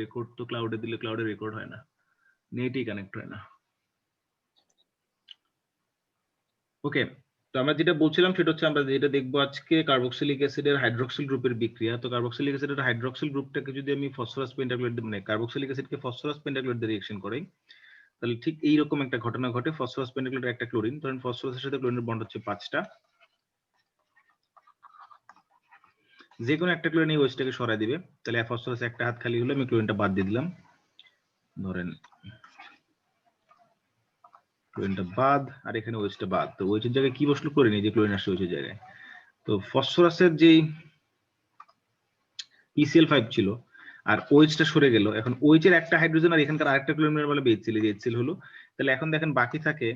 Record তো ক্লাউডে দিলে ক্লাউডে record হয় না, নেটই কানেক্ট হয় না। ওকে, তো আমরা যেটা বলছিলাম সেটা হচ্ছে আমরা যেটা দেখবো আজকে কার্বক্সিলিক অ্যাসিডের হাইড্রোক্সিল গ্রুপের বিক্রিয়া। তো কার্বক্সিলিক অ্যাসিডের হাইড্রোক্সিল গ্রুপটাকে যদি আমি ফসফরাস পেন্টাক্লোরাইড মানে কার্বক্সিলিক অ্যাসিডকে ফসফরাস পেন্টাক্লোরাইড দিয়ে রিঅ্যাকশন করাই, তাহলে ঠিক এইরকম একটা ঘটনা ঘটে। ফসফরাস পেন্টাক্লোরাইড একটা ক্লোরিন, ধরেন ফসফরাসের সাথে ক্লোরিনের বন্ড হচ্ছে 5টা, যে কোনো একটা ক্লোরিন এই ওএইচটাকে সরাই দিবে, তাহলে ফসফরাস একটা হাত খালি হলো, আমি ক্লোরিনটা বাদ দিয়ে দিলাম, ধরেন ক্লোরিনটা বাদ, আর এখানে ওএইচটা বাদ। তো ওএইচের জায়গায় কি বসলো? ক্লোরিন, এই যে ক্লোরিন আসছে ওএইচের জায়গায়। তো ফসফরাসের যেই PCl5 ছিল আর ওএইচটা সরে গেল, এখন ওএইচের একটা হাইড্রোজেন আর এখানকার আরেকটা ক্লোরিনের বলে HCl, এই যে HCl হলো। তাহলে এখন দেখেন বাকি থাকে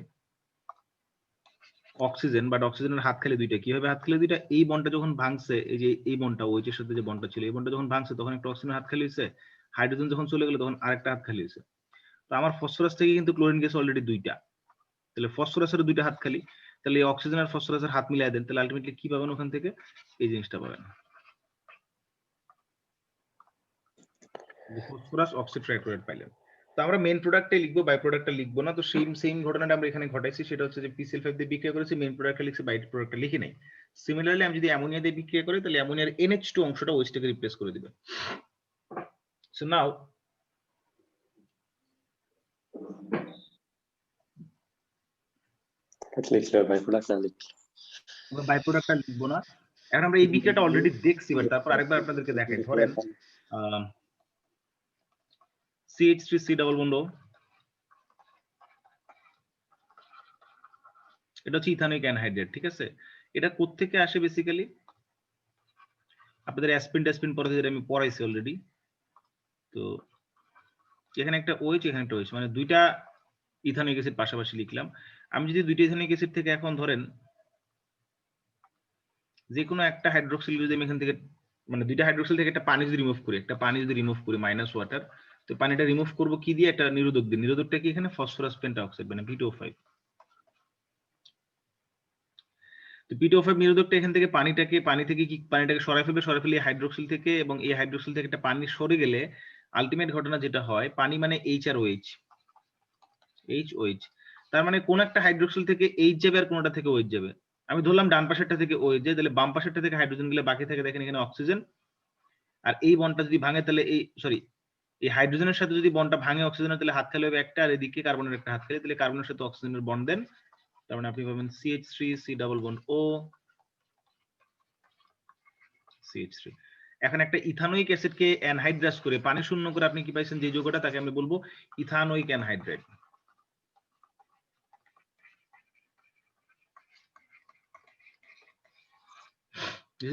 অক্সিজেন, বাট অক্সিজেনের হাত খালি দুইটা। কিভাবে হাত খালি দুইটা? এই বন্ডটা যখন ভাঙছে, এই যে এই বন্ডটা ওএইচের সাথে যে বন্ডটা ছিল, এই বন্ডটা যখন ভাঙছে তখন একটা অক্সিজেনের হাত খালি হয়েছে, হাইড্রোজেন যখন চলে গেল তখন আরেকটা হাত খালি হয়েছে। তো আমার ফসফরাস থেকে কিন্তু ক্লোরিন গেছে অলরেডি দুইটা, তাহলে ফসফরাসের দুইটা হাত খালি, তাহলে এই অক্সিজেন আর ফসফরাসের হাত মিলাই দেন, তাহলে আলটিমেটলি কি পাবেন ওখান থেকে? এই জিনিসটা পাবেন, ফসফরাস অক্সি ট্রাইক্লোরাইড পাইলেন। তো আমরা মেইন প্রোডাক্টটাই লিখবো, বাই প্রোডাক্টটা লিখবো না। তো সেম ঘটনাটা আমরা এখানে ঘটাইছি, সেটা হচ্ছে যে PCl5 দিয়ে বিক্রিয়া করেছি, মেইন প্রোডাক্টটা লিখছি, বাই প্রোডাক্টটা লিখি নাই। সিমিলারলি আমি যদি অ্যামোনিয়া দিয়ে বিক্রিয়া করি, তাহলে অ্যামোনিয়ার NH2 অংশটা ওএইচটাকে রিপ্লেস করে দিবে। সো নাও বাই প্রোডাক্টটা লিখবো না। এখন আমরা এই বিক্রিয়াটা অলরেডি দেখছি, বাট তারপর আরেকবার আপনাদেরকে দেখাই। ধরেন CH3C ডাবল বন্ড, এটা হচ্ছে ইথানোইক অ্যানহাইড্রেট, ঠিক আছে? এটা কোত্থেকে আসে বেসিক্যালি? আপনাদের অ্যাসপিন পড়াতে যেটা আমি পড়াইছি অলরেডি। তো এখানে একটা OH, এখানে একটা OH, মানে দুইটা ইথানোইক অ্যাসিড পাশাপাশি লিখলাম। আমি যদি দুইটা ইথানোইক অ্যাসিড থেকে এখন ধরেন যে কোনো একটা হাইড্রোক্সিল যদি আমি এখান থেকে, মানে দুইটা হাইড্রোক্সিল থেকে একটা পানি যদি রিমুভ করি, মাইনাস ওয়াটার, তো পানিটা রিমুভ করব কি দিয়ে? একটা নিরোধক দিয়ে। নিরোধকটা কি? এখানে ফসফরাস পেন্টাঅক্সাইড, মানে V2O5। তো V2O5 নিরোধকটা এখান থেকে পানি থেকে কি পানিটাকে সরাই ফেলে হাইড্রোক্সিল থেকে, এবং এই হাইড্রোক্সিল থেকে একটা পানি সরে গেলে আলটিমেট ঘটনা যেটা হয়, পানি মানে H আর OH, তার মানে কোন একটা হাইড্রোক্সিল থেকে H যাবে আর কোনটা থেকে OH যাবে। আমি ধরলাম ডান পাশেরটা থেকে OH যায়, তাহলে বাম পাশেরটা থেকে হাইড্রোজেন গেলে বাকি থাকে দেখেন এখানে অক্সিজেন। আর এই বন্ডটা যদি ভাঙে, তাহলে এই হাইড্রোজেনের সাথে যদি বন্ডটা ভাঙে অক্সিজেনের, তাহলে হাত খালি হবে একটা, আর এদিকে কার্বনের একটা হাত খালি, তাহলে কার্বনের সাথে অক্সিজেনের বন্ড দেন, তার মানে আপনি পাবেন CH3C double bond O CH3। এখন একটা ইথানোইক অ্যাসিডকে অ্যানহাইড্রাস করে পানি শূন্য করে আপনি কি পাইছেন? যে যৌগটা, তাকে আমি বলবো ইথানোইক অ্যানহাইড্রেট।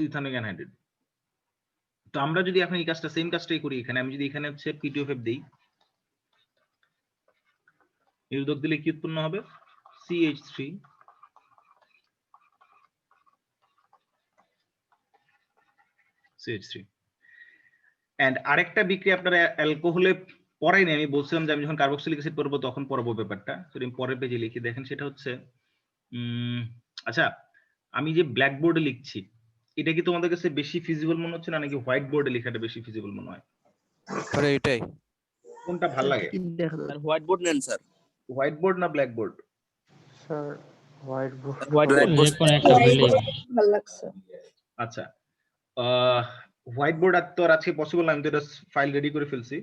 Ethanoic anhydrate. তো আমরা যদি এখন এই কাজটা, সেম কাজটাই করি এখানে, আমি যদি এখানে হচ্ছে P2O5 দেই, নিরোধক দিলে কি উৎপন্ন হবে? CH3 এন্ড আরেকটা বিক্রিয়া আপনারা অ্যালকোহলে পড়াই নেই, আমি বলছিলাম যে আমি যখন কার্বক্সিলিক অ্যাসিড পড়বো তখন পড়াবো ব্যাপারটা, সেটা আমি পরের পেজে লিখি। দেখেন সেটা হচ্ছে আচ্ছা, আমি যে ব্ল্যাক বোর্ডে লিখছি, এটা কি তোমাদের কাছে বেশি ফিজিবল মনে হচ্ছে না, নাকি হোয়াইট বোর্ডে লেখাটা বেশি ফিজিবল মনে হয়? আরে এটাই, কোনটা ভালো লাগে? স্যার হোয়াইট বোর্ড নেন স্যার। হোয়াইট বোর্ড না black board? Sir white board. White board যে কোনো একটা হইলেই ভালো লাগছে। আচ্ছা, হোয়াইট বোর্ড আর তো আর আজকে পসিবল না, আমি তো এটা ফাইল রেডি করে ফেলছি,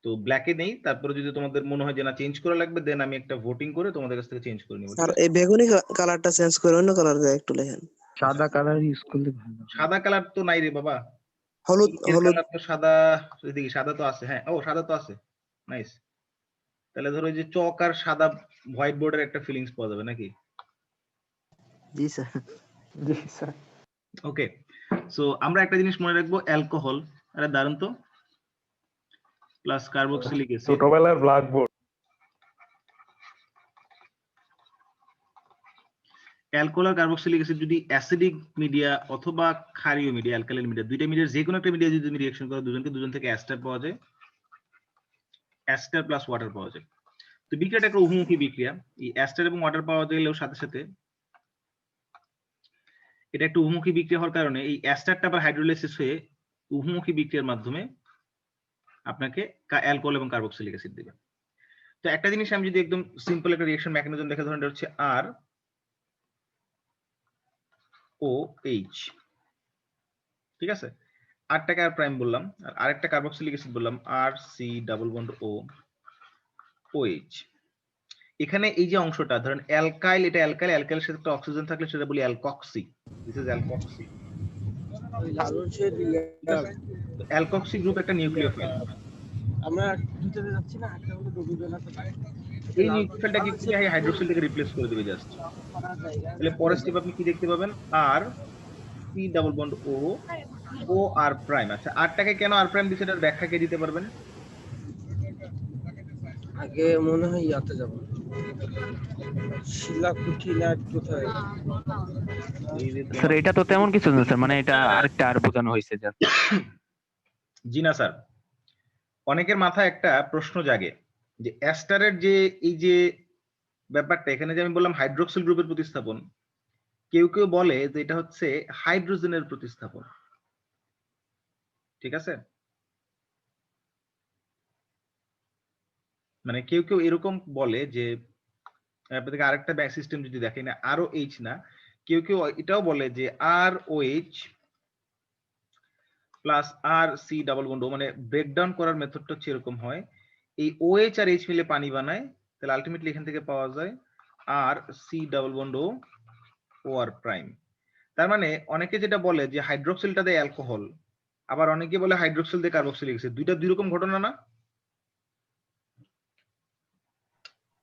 তো ব্ল্যাকে নেই। তারপরে যদি তোমাদের মনে হয় যে না চেঞ্জ করা লাগবে, দেন আমি একটা ভোটিং করে তোমাদের কাছ থেকে চেঞ্জ করে নিব। স্যার এই বেগুনি কালারটা চেঞ্জ করে অন্য কালার দিয়ে একটু লেখেন। সাদা কালার ইউজ করলে ভালো। সাদা কালার তো নাই রে বাবা, হলুদ কালার তো সাদা, এদিকে সাদা তো আছে, হ্যাঁ ও সাদা তো আছে, নাইস। তাহলে ধরো যে চক আর সাদা হোয়াইট বোর্ডের একটা ফিলিংস পাওয়া যাবে নাকি? জি স্যার। জি স্যার। ওকে, সো আমরা একটা জিনিস মনে রাখবো, অ্যালকোহল, আরে দারুন তো, প্লাস কার্বক্সিলিক অ্যাসিড, ছোটবেলার ব্ল্যাক বোর্ড। অ্যালকোহল আর কার্বক্সিলিক অ্যাসিড যদি অ্যাসিডিক মিডিয়া অথবা ক্ষারীয় মিডিয়া, অ্যালকালাইন মিডিয়া, দুইটা মিডিয়ার যে কোনো একটা মিডিয়া যদি তুমি রিঅ্যাকশন করো, দুজন থেকে অ্যাস্টার পাওয়া যায়, অ্যাস্টার প্লাস ওয়াটার পাওয়া যায়। তো বিক্রিয়াটা একটা উভমুখী বিক্রিয়া, এই অ্যাস্টার এবং ওয়াটার পাওয়া গেলেও সাথে সাথে এটা একটা উভমুখী বিক্রিয়া হওয়ার কারণে এই অ্যাস্টারটা আবার হাইড্রোলাইসিস হয়ে উভমুখী বিক্রিয়ার মাধ্যমে আপনাকে অ্যালকোহল এবং কার্বক্সিলিক অ্যাসিড দিবে। তো একটা জিনিস আমি যদি একদম সিম্পল একটা রিঅ্যাকশন মেকানিজম দেখে, ধরেন এটা হচ্ছে আর ও এইচ, ঠিক আছে, আরটাকে আর প্রাইম বললাম, আর আরেকটা কার্বক্সিলিক অ্যাসিড বললাম আর সি ডাবল বন্ড ও OH। এখানে এই যে অংশটা ধরেন অ্যালকাইল, এটা অ্যালকাইল, অ্যালকাইলের সাথে একটা অক্সিজেন থাকলে সেটা বলি alkoxy, this is alkoxy. Alkoxy group একটা নিউক্লিওফাইল। আমরা দুটোতে যাচ্ছি না, একটা হলো রবিবেলা তো এই নিউক্লিওফাইলটা কি করবে, হাইড্রোক্সিলটাকে রিপ্লেস করে দেবে জাস্ট। তাহলে পরের স্টেপ আপনি কি দেখতে পাবেন, আর সি ডাবল বন্ড ও ও আর প্রাইম। আচ্ছা, আরটাকে কেন আর প্রাইম দিছে এটার ব্যাখ্যা কে দিতে পারবেন? আগে মনে হয় ইয়াতে যাব, শিলাকুঠি না কোথায়। স্যার এটা তো তেমন কিছু না স্যার, মানে এটা আরেকটা আর বোঝানো হয়েছে জাস্ট। জি না স্যার, অনেকের মাথায় একটা প্রশ্ন জাগে যে অ্যাস্টারের যে এই যে ব্যাপারটা, এখানে যে আমি বললাম হাইড্রোক্সিল গ্রুপের প্রতিস্থাপন, কেউ কেউ বলে যে এটা হচ্ছে হাইড্রোজেনের প্রতিস্থাপন, ঠিক আছে? মানে কেউ কেউ এরকম বলে যে আপনাদেরকে আরেকটা ব্যাক সিস্টেম যদি দেখেন, আরও এইচ না, কেউ কেউ এটাও বলে যে আর ও এইচ প্লাস আর সি ডাবল বন্ড ও, মানে ব্রেকডাউন করার মেথডটা হচ্ছে এরকম হয়, এই OH আর H মিলে পানি বানায়, তাহলে আলটিমেটলি এখান থেকে পাওয়া যায় আর সি ডাবল বন্ড ও আর প্রাইম। তার মানে অনেকে যেটা বলে যে হাইড্রোক্সিলটা দেয় অ্যালকোহল, আবার অনেকে বলে হাইড্রোক্সিল দিয়ে কার্বক্সিলিক অ্যাসিড, দুইটা দুই রকম ঘটনা না?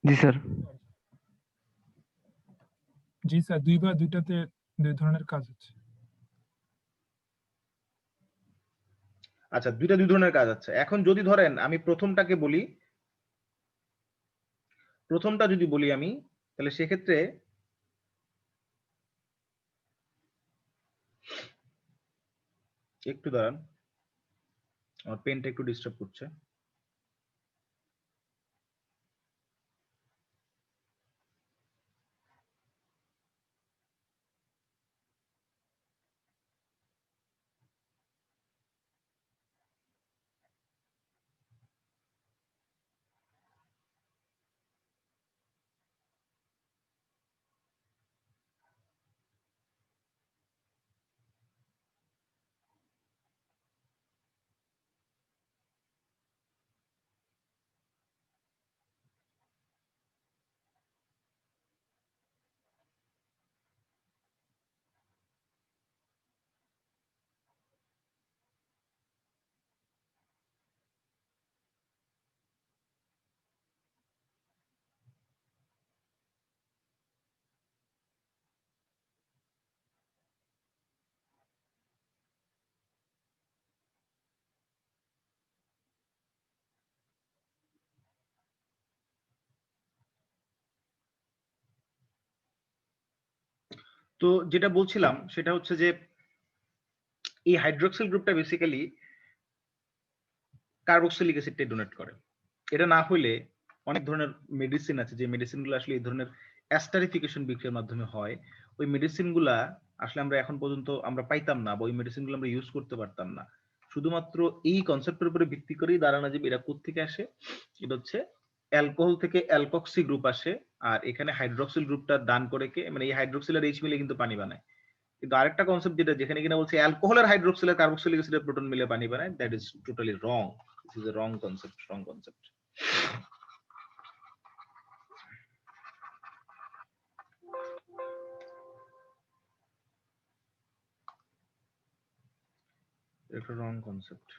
জি স্যার। জি স্যার, দুইটাতে দুই ধরনের কাজ হচ্ছে। আচ্ছা, দুইটা দুই ধরনের কাজ আছে। এখন যদি ধরেন আমি প্রথমটাকে বলি, প্রথমটা যদি বলি আমি, তাহলে সেক্ষেত্রে একটু দাঁড়ান, আমার পেনটা একটু ডিস্টার্ব করছে। তো যেটা বলছিলাম সেটা হচ্ছে যে এই হাইড্রোক্সিল গ্রুপটা বেসিক্যালি কার্বক্সিলিক অ্যাসিডটাই ডোনেট করে। এটা না হলে অনেক ধরনের মেডিসিন আছে যে মেডিসিনগুলো আসলে এই ধরনের অ্যাস্টারিফিকেশন বিক্রিয়ার মাধ্যমে হয়, ওই মেডিসিনগুলা আসলে আমরা এখন পর্যন্ত আমরা পাইতাম না, বা ওই মেডিসিনগুলো আমরা ইউজ করতে পারতাম না। শুধুমাত্র এই কনসেপ্টের উপরে ভিত্তি করেই দাঁড়ানো যে এরা কোত্থেকে আসে, এটা হচ্ছে অ্যালকোহল থেকে অ্যালকক্সি গ্রুপ আসে, আর এখানে হাইড্রোক্সিল গ্রুপটা দান করে কে, মানে এই হাইড্রোক্সিল আর এইচ মিলে কিন্তু পানি বানায়। কিন্তু আরেকটা কনসেপ্ট যেটা, যেখানে কিনা বলছে অ্যালকোহলের হাইড্রোক্সিল আর কার্বক্সিলিক অ্যাসিডের প্রোটন মিলে পানি বানায়, that is totally wrong. This is a wrong concept, wrong concept. একটা রং কনসেপ্ট।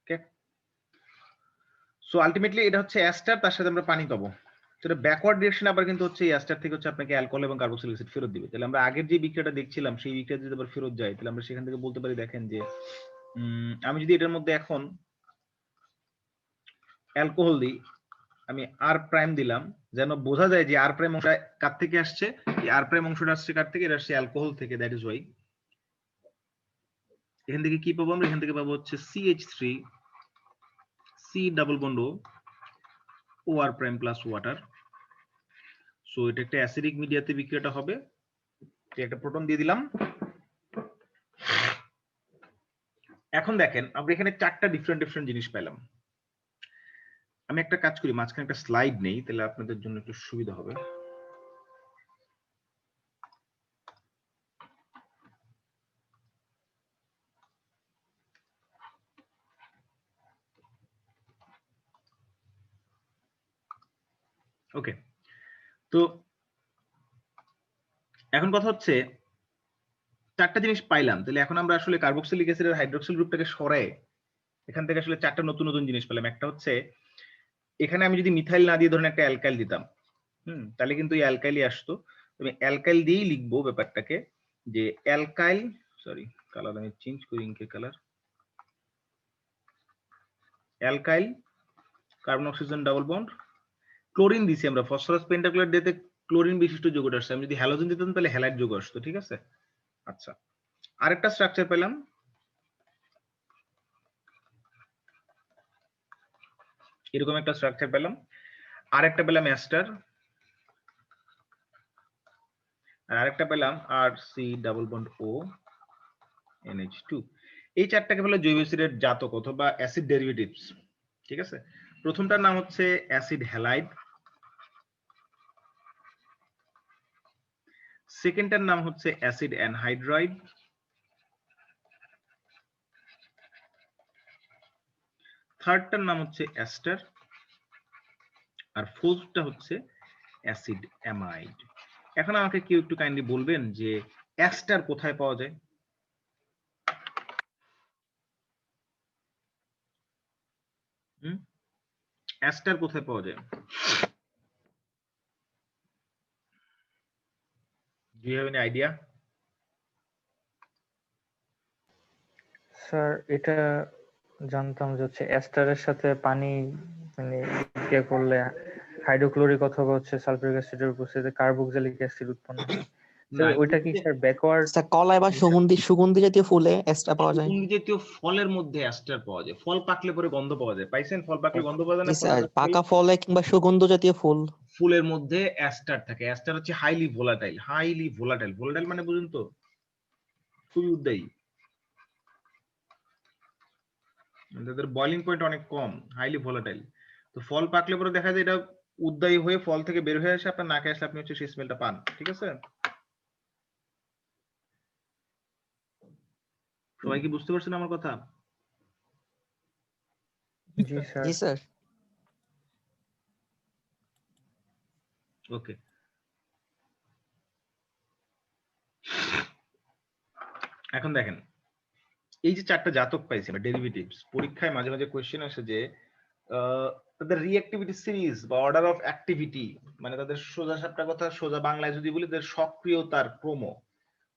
ওকে, সো আলটিমেটলি এটা হচ্ছে অ্যাস্টার, তার সাথে আমরা পানি পাবো। সেটা ব্যাকওয়ার্ড ডিরেকশন আবার কিন্তু হচ্ছে এই অ্যাস্টার থেকে হচ্ছে আপনাকে অ্যালকোহল এবং কার্বক্সিলিক অ্যাসিড ফেরত দিবে। তাহলে আমরা আগের যে বিক্রিয়াটা দেখছিলাম সেই বিক্রিয়া যদি আবার ফেরত যায়, তাহলে আমরা সেখান থেকে বলতে পারি দেখেন যে আমি যদি এটার মধ্যে এখন অ্যালকোহল দিই, আমি আর প্রাইম দিলাম, যেন বোঝা যায় যে আর প্রাইম অংশটা কার থেকে আসছে, এই আর প্রাইম অংশটা আসছে কার থেকে, এটা আসছে অ্যালকোহল থেকে, দ্যাট ইজ ওয়াই এখান থেকে কি পাবো আমরা, এখান থেকে পাবো হচ্ছে CH3 সি ডাবল বন্ড ও আর প্রাইম প্লাস ওয়াটার। সো এটা একটা অ্যাসিডিক মিডিয়াতে বিক্রিয়াটা হবে, একটা প্রোটন দিয়ে দিলাম। এখন দেখেন আমরা এখানে 4টা ডিফারেন্ট জিনিস পেলাম। আমি একটা কাজ করি, মাঝখানে একটা স্লাইড নেই, তাহলে আপনাদের জন্য একটু সুবিধা হবে। ওকে, তো এখন কথা হচ্ছে 4টা জিনিস পাইলাম, তাহলে এখন আমরা আসলে কার্বক্সিলিক অ্যাসিড আর হাইড্রোক্সিল গ্রুপটাকে সরায় এখান থেকে আসলে 4টা নতুন জিনিস পেলাম। একটা হচ্ছে এখানে আমি যদি মিথাইল না দিয়ে ধরেন একটা অ্যালকাইল দিতাম, তাহলে কিন্তু এই অ্যালকাইলই আসতো। আমি অ্যালকাইল দিয়েই লিখবো ব্যাপারটাকে, যে অ্যালকাইল, সরি কালার আমি চেঞ্জ করি, ইনকের colour, alkyl carbon oxygen double bond, chlorine দিছি আমরা, ফসফরাস পেন্টাক্লোরাইড দিতে ক্লোরিন বিশিষ্ট যৌগটা আসছে। আমি যদি হ্যালোজেন দিতাম তাহলে হ্যালাইড যৌগ আসতো, ঠিক আছে। আচ্ছা, আরেকটা স্ট্রাকচার পেলাম, এরকম একটা স্ট্রাকচার পেলাম। আরেকটা পেলাম অ্যাস্টার, আর আরেকটা পেলাম আর সি ডাবল বন্ড ও NH2। এই 4টাকে বলে জৈব অ্যাসিডের জাতক অথবা অ্যাসিড ডেরিভেটিভস, ঠিক আছে। প্রথমটার নাম হচ্ছে অ্যাসিড হ্যালাইড, সেকেন্ডটার নাম হচ্ছে অ্যাসিড অ্যানহাইড্রাইড, থার্ডটার নাম হচ্ছে অ্যাস্টার, আর ফোর্থটা হচ্ছে অ্যাসিড অ্যামাইড। এখন আমাকে কেউ একটু কাইন্ডলি বলবেন যে অ্যাস্টার কোথায় পাওয়া যায়? অ্যাস্টার কোথায় পাওয়া যায়? Do you have any idea? Sir এটা জানতাম যে হচ্ছে এস্টারের সাথে পানি মানে ইয়ে করলে হাইড্রোক্লোরিক অথবা হচ্ছে সালফিউরিক অ্যাসিডের উপস্থিতিতে কার্বক্সিলিক অ্যাসিড উৎপন্ন হয়। স্যার ওইটা কি স্যার ব্যাকওয়ার্ড? স্যার কলায় বা সুগন্ধি জাতীয় ফুলে এক্সট্রা পাওয়া যায়। সুগন্ধি জাতীয় ফলের মধ্যে অ্যাস্টার পাওয়া যায়। ফল পাকলে পরে গন্ধ পাওয়া যায়, পাইছেন? ফল পাকলে গন্ধ পাওয়া যায় জি না? স্যার, পাকা ফলে কিংবা সুগন্ধ জাতীয় ফুল, ফুলের মধ্যে অ্যাস্টার থাকে। অ্যাস্টার হচ্ছে হাইলি ভোলাটাইল, ভোলাটাইল মানে বুঝুন তো, খুবই উদ্দায়ী, তাদের বয়লিং পয়েন্ট অনেক কম, হাইলি ভোলাটাইল। তো ফল পাকলে পরে দেখা যায় এটা উদ্দায়ী হয়ে ফল থেকে বের হয়ে আসে, আপনার নাকে আসলে আপনি হচ্ছে সেই স্মেলটা পান, ঠিক আছে। সবাই কি বুঝতে পারছেন আমার কথা? জি স্যার। জি স্যার। ওকে, এখন দেখেন এই যে 4টা জাতক পাইছি বা ডেরিভেটিভস, পরীক্ষায় মাঝে মাঝে কোশ্চেন আসে যে তাদের রিঅ্যাক্টিভিটি সিরিজ বা অর্ডার অফ অ্যাক্টিভিটি, মানে তাদের সোজা সাপটা কথা, সোজা বাংলায় যদি বলি তাদের সক্রিয়তার ক্রম,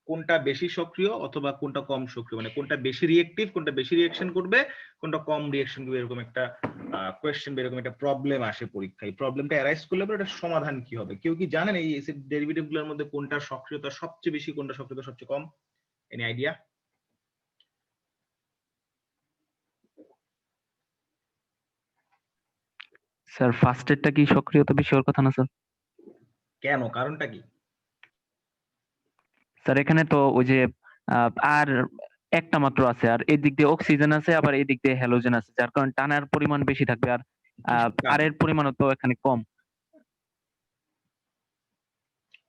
কোনটা বেশি সক্রিয় অথবা কোনটা কম সক্রিয়, মানে কোনটা বেশি রিঅ্যাক্টিভ, কোনটা বেশি রিঅ্যাকশন করবে, কোনটা কম রিঅ্যাকশন করবে, এরকম একটা কোশ্চেন বা এরকম একটা প্রবলেম আসে পরীক্ষায়। প্রবলেমটা অ্যারাইজ করলে পরে এটার সমাধান কি হবে? কেউ কি জানেন এই অ্যাসিড ডেরিভেটিভ গুলোর মধ্যে কোনটা সক্রিয়তা সবচেয়ে বেশি, কোনটা সক্রিয়তা সবচেয়ে কম? Any idea? স্যার ফার্স্টেরটা কি সক্রিয়তা বেশি হওয়ার কথা না স্যার? কেন, কারণটা কি? স্যার এখানে তো ওই যে আর একটা মাত্র আছে, আর এই দিক দিয়ে অক্সিজেন আছে, আবার এই দিক দিয়ে হ্যালোজেন আছে, যার কারণে টানার পরিমাণ বেশি থাকবে, আর আর এর পরিমাণও তো এখানে কম।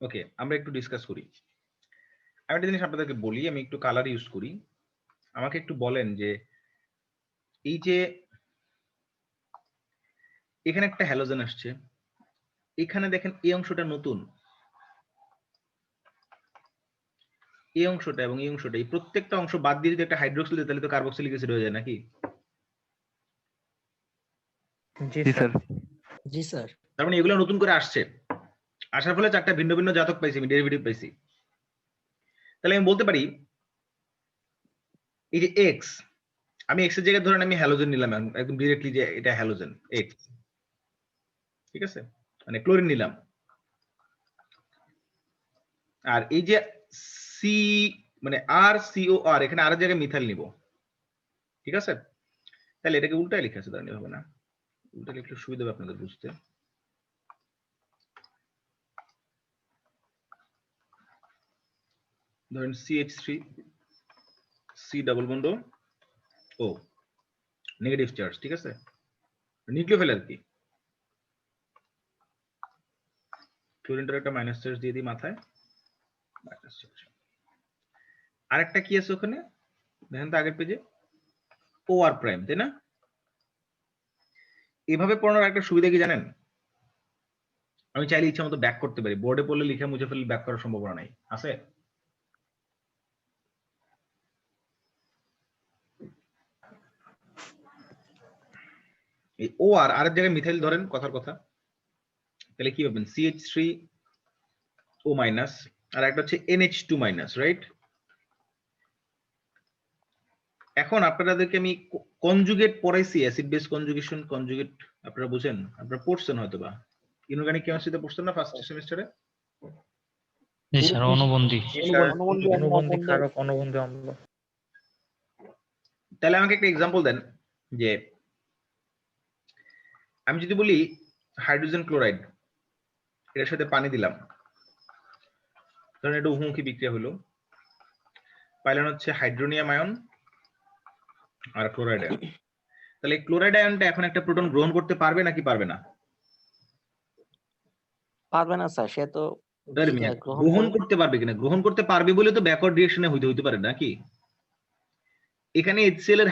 ওকে, আমরা একটু ডিসকাস করি। আমি একটা জিনিস আপনাদেরকে বলি, আমি একটু কালার ইউজ করি। আমাকে একটু বলেন যে এই যে এখানে একটা হ্যালোজেন আসছে, এখানে দেখেন এই অংশটা নতুন, এই অংশটা এবং এই অংশটা, এই প্রত্যেকটা অংশ বাদ দিয়ে যদি একটা হাইড্রোক্সিল দিই তাহলে তো কার্বক্সিলিক অ্যাসিড হয়ে যায় নাকি? জি জি স্যার। স্যার। জি স্যার। তার মানে এগুলো নতুন করে আসছে, আসার ফলে 4টা ভিন্ন ভিন্ন জাতক পাইছি, আমি ডেরিভেটিভ পাইছি। তাহলে আমি বলতে পারি এই যে এক্স, আমি এক্স এর জায়গায় ধরেন আমি হ্যালোজেন নিলাম একদম ডিরেক্টলি, যে এটা হ্যালোজেন এক্স, ঠিক আছে, মানে ক্লোরিন নিলাম। আর এই যে সি মানে আর সিও আর, এখানে আর জায়গায় মিথাইল নিব, ঠিক আছে। তাহলে এটাকে উল্টায় লিখে আছে, দাঁড়ানি হবে না, উল্টা লিখলে সুবিধা হবে আপনাদের বুঝতে। ধরেন CH3 C ডাবল বন্ড ও নেগেটিভ চার্জ, ঠিক আছে, নিউক্লিওফিল আর কি। ক্লোরিনটার একটা মাইনাস চার্জ দিয়ে দিই মাথায়, মাইনাস চার্জ। আরেকটা কি আছে ওখানে দেখেন তো আগের পেজে, OR প্রাইম, তাই না? এভাবে পড়ানোর একটা সুবিধা কি জানেন, আমি চাইলে ইচ্ছা মতো ব্যাক করতে পারি, বোর্ডে পড়লে লিখে মুছে ফেলে ব্যাক করার সম্ভাবনা নাই, আছে? এই OR আরেক জায়গায় মিথাইল ধরেন কথার কথা, তাহলে কি পাবেন CH3O মাইনাস আর একটা হচ্ছে NH2 মাইনাস, রাইট? এখন আপনাদেরকে আমি কনজুগেট পড়াইছি, অ্যাসিড বেস কনজুগেশন, কনজুগেট আপনারা বুঝেন, আপনারা পড়ছেন হয়তোবা ইনঅর্গানিক কেমিস্ট্রিতে পড়ছেন না ফার্স্ট সেমিস্টারে? জি স্যার, অনুবন্ধী। অনুবন্ধী ক্ষারক, অনুবন্ধী অম্ল। তাহলে আমাকে একটা এক্সাম্পল দেন, যে আমি যদি বলি হাইড্রোজেন ক্লোরাইড, এর সাথে পানি দিলাম, ধরেন এটা উহুমুখী বিক্রিয়া হলো, পাইলেন হচ্ছে হাইড্রোনিয়াম আয়ন আর ক্লোরাইড আয়ন। তাহলে ক্লোরাইড আয়নটা এখন একটা প্রোটন গ্রহণ করতে পারবে নাকি পারবে না? পারবে না স্যার, সে তো গ্রহণ করতে পারবে কিনা, গ্রহণ করতে পারবে বলে তো ব্যাকওয়ার্ড রিঅ্যাকশনে হইতে পারে নাকি? এখানে HCl এর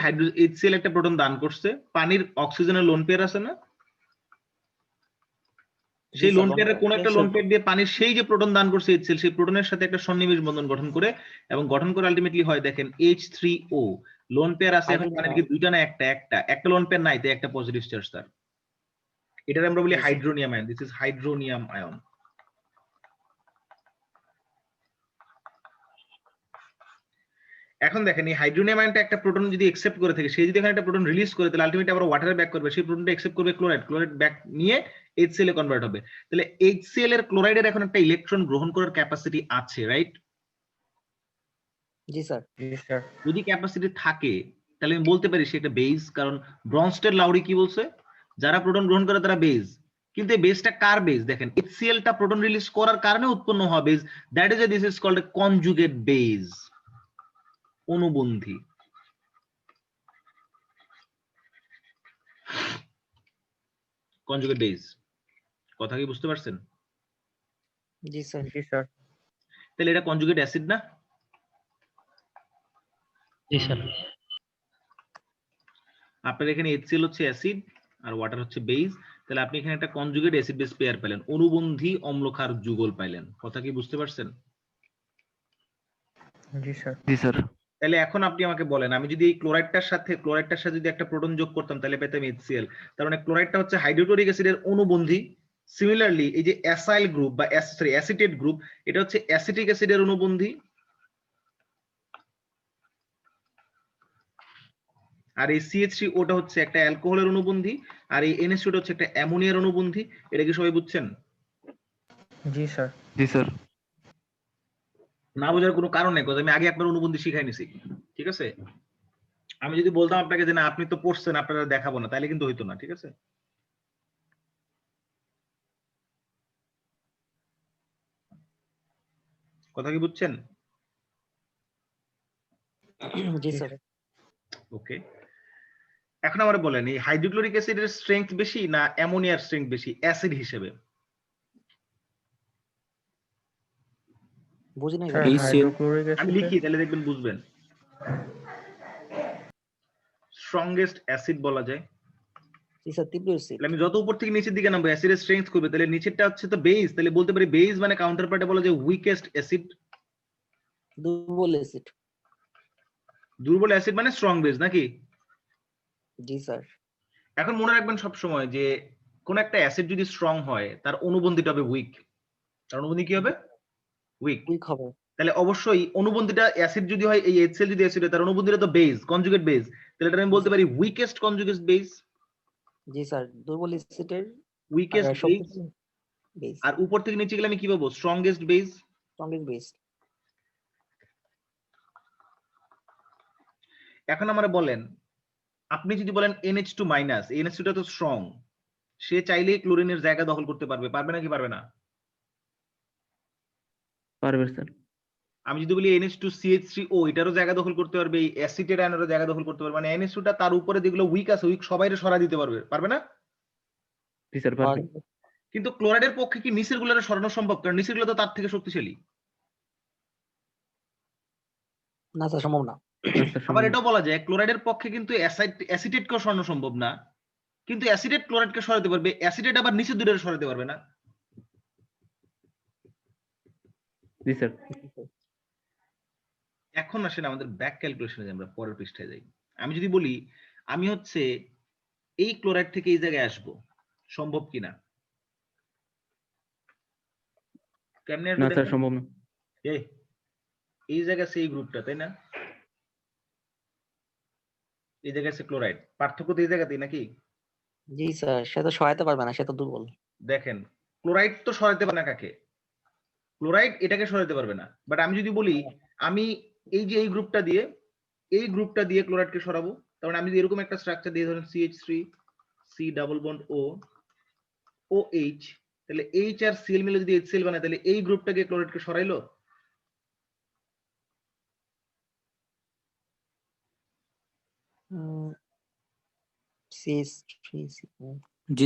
HCl একটা প্রোটন দান করছে, পানির অক্সিজেনের লোন পেয়ার আছে না, সেই লোন পেয়ারের কোন একটা লোন পেয়ার দিয়ে পানির সেই যে প্রোটন দান করছে HCl, সেই প্রোটনের সাথে একটা সন্নিবেশ বন্ধন গঠন করে, এবং গঠন করে আলটিমেটলি হয় দেখেন H3O। লোন পেয়ার আছে এখন পানির কি দুইটা না একটা? একটা লোন পেয়ার নাই, তাই একটা পজিটিভ চার্জ তার। এটার আমরা বলি hydronium ion, this is hydronium ion. এখন দেখেন এই হাইড্রোনিয়াম আয়নটা একটা প্রোটন যদি অ্যাকসেপ্ট করে থাকে, সে যদি এখানে একটা প্রোটন রিলিজ করে, তাহলে আলটিমেটলি আবার ওয়াটারে ব্যাক করবে, সেই প্রোটনটা অ্যাকসেপ্ট করবে ক্লোরাইড, ক্লোরাইড ব্যাক নিয়ে HCl এ কনভার্ট হবে। তাহলে HCl এর ক্লোরাইডের এখন একটা ইলেকট্রন গ্রহণ করার ক্যাপাসিটি আছে, রাইট? জি স্যার। জি স্যার। যদি ক্যাপাসিটি থাকে তাহলে আমি বলতে পারি সে একটা বেস, কারণ ব্রনস্টেড লাউরি কি বলছে, যারা প্রোটন গ্রহণ করে তারা বেস। কিন্তু এই বেসটা কার বেস? দেখেন HCl টা প্রোটন রিলিজ করার কারণে উৎপন্ন হওয়া base, that is this is called a conjugate base, অনুবন্ধী। কনজুগেট বেস কথা কি বুঝতে পারছেন? জি স্যার। জি স্যার। তাহলে এটা কনজুগেট অ্যাসিড না? জি স্যার। আপনার এখানে HCl হচ্ছে অ্যাসিড আর ওয়াটার হচ্ছে বেস, তাহলে আপনি এখানে একটা কনজুগেট অ্যাসিড বেস পেয়ার পেলেন, অনুবন্ধী অম্লক্ষার যুগল পাইলেন। কথা কি বুঝতে পারছেন? জি স্যার। জি স্যার। তাহলে এখন আপনি আমাকে বলেন, আমি যদি এই ক্লোরাইডটার সাথে যদি একটা প্রোটন যোগ করতাম তাহলে পেতাম HCl। তার মানে ক্লোরাইডটা হচ্ছে হাইড্রোক্লোরিক অ্যাসিডের অনুবন্ধী। সিমিলারলি এই যে অ্যাসাইল গ্রুপ বা অ্যাসিটেট গ্রুপ, এটা হচ্ছে অ্যাসিটিক অ্যাসিডের অনুবন্ধী, আর এই CH3 ওটা হচ্ছে একটা অ্যালকোহলের অনুবন্ধী, আর এই NH2 টা হচ্ছে একটা অ্যামোনিয়ার অনুবন্ধী। এটা কি সবাই বুঝছেন? জি স্যার। জি স্যার। না বোঝার কোনো কারণ নেই, আমি আগে আপনার অনুবন্ধী শিখাই নিছি, ঠিক আছে? আমি যদি বলতাম আপনাকে যে না আপনি তো পড়ছেন, আপনারা দেখাবো না, তাহলে কিন্তু হইতো না, ঠিক আছে? কথা কি বুঝছেন? জি স্যার। ওকে, এখন আমরা বলেন এই হাইড্রোক্লোরিক অ্যাসিডের স্ট্রেংথ বেশি না অ্যামোনিয়ার স্ট্রেংথ বেশি অ্যাসিড হিসেবে? বুঝি না। স্যার হাইড্রোক্লোরিক আমি অ্যাসিড লিখি তাহলে দেখবেন বুঝবেন। স্ট্রংগেস্ট অ্যাসিড বলা যায়। জি স্যার, তীব্র অ্যাসিড। তাহলে আমি যত উপর থেকে নিচের দিকে নামবো অ্যাসিডের স্ট্রেংথ করবে, তাহলে নিচেরটা হচ্ছে তো বেস, তাহলে বলতে পারি বেস মানে কাউন্টার পার্টে বলা যায় উইকেস্ট অ্যাসিড। দুর্বল অ্যাসিড। দুর্বল অ্যাসিড মানে স্ট্রং বেস নাকি? জি স্যার। এখন মনে রাখবেন সব সময় যে কোন একটা অ্যাসিড যদি স্ট্রং হয় তার অনুবন্ধীটা হবে উইক। তার অনুবন্ধী কি হবে? উইক। উইক হবে। তাহলে অবশ্যই অনুবন্ধীটা অ্যাসিড যদি হয়, এই HCl যদি অ্যাসিড হয় তার অনুবন্ধীটা তো বেস, কনজুগেট বেস, তাহলে এটা আমি বলতে পারি উইকেস্ট কনজুগেট বেস। জি স্যার, দুর্বল অ্যাসিডের উইকেস্ট বেস। আর উপর থেকে নিচে গেলে আমি কি পাবো? Strongest base. Strongest base. এখন আমরা বলেন, আপনি যদি বলেন NH2 মাইনাস, NH2 টা তো স্ট্রং, সে চাইলেই ক্লোরিনের জায়গা দখল করতে পারবে, পারবে নাকি পারবে না? পারবে স্যার। আমি যদি বলি NH2CH3O এটারও জায়গা দখল করতে পারবে, এই অ্যাসিটেট আয়নেরও জায়গা দখল করতে পারবে, মানে NH2 টা তার উপরে যেগুলো উইক আছে উইক সবাইরে সরা দিতে পারবে, পারবে না? জি স্যার পারবে। কিন্তু ক্লোরাইডের পক্ষে কি নিচের গুলোরে সরানো সম্ভব? কারণ নিচের গুলো তো তার থেকে শক্তিশালী। না স্যার সম্ভব না। না স্যার আবার সম্ভব না। এটাও বলা যায় ক্লোরাইডের পক্ষে কিন্তু অ্যাসিটেটকেও সরানো সম্ভব না, কিন্তু অ্যাসিটেট ক্লোরাইডকে সরাতে পারবে, অ্যাসিটেট আবার নিচের দুটোরে সরাতে পারবে না। জি স্যার। এখন আসেন আমাদের ব্যাক ক্যালকুলেশনে, আমরা পরের পৃষ্ঠায় যাই। আমি যদি বলি আমি হচ্ছে এই ক্লোরাইড থেকে এই জায়গায় আসবো, সম্ভব কিনা? কেমনে না আসবো স্যার দেখেন। সম্ভব না। এই জায়গায় আছে এই গ্রুপটা, তাই না? এই জায়গায় আছে ক্লোরাইড, পার্থক্য তো এই জায়গাতেই নাকি? জি স্যার, সে তো সহায়তা পারবে না, সে তো দুর্বল। দেখেন ক্লোরাইড তো সরাতে পারে না কাকে? ক্লোরাইড এটাকে সরাতে পারবে না। বাট আমি যদি বলি আমি এই যে এই গ্রুপটা দিয়ে ক্লোরাইডকে সরাবো, তার মানে আমি যদি এরকম একটা স্ট্রাকচার দিয়ে ধরেন CH3 C double bond O OH, তাহলে H আর Cl মিলে যদি HCl বানায়, তাহলে এই গ্রুপটাকে ক্লোরাইডকে সরাইলো। জি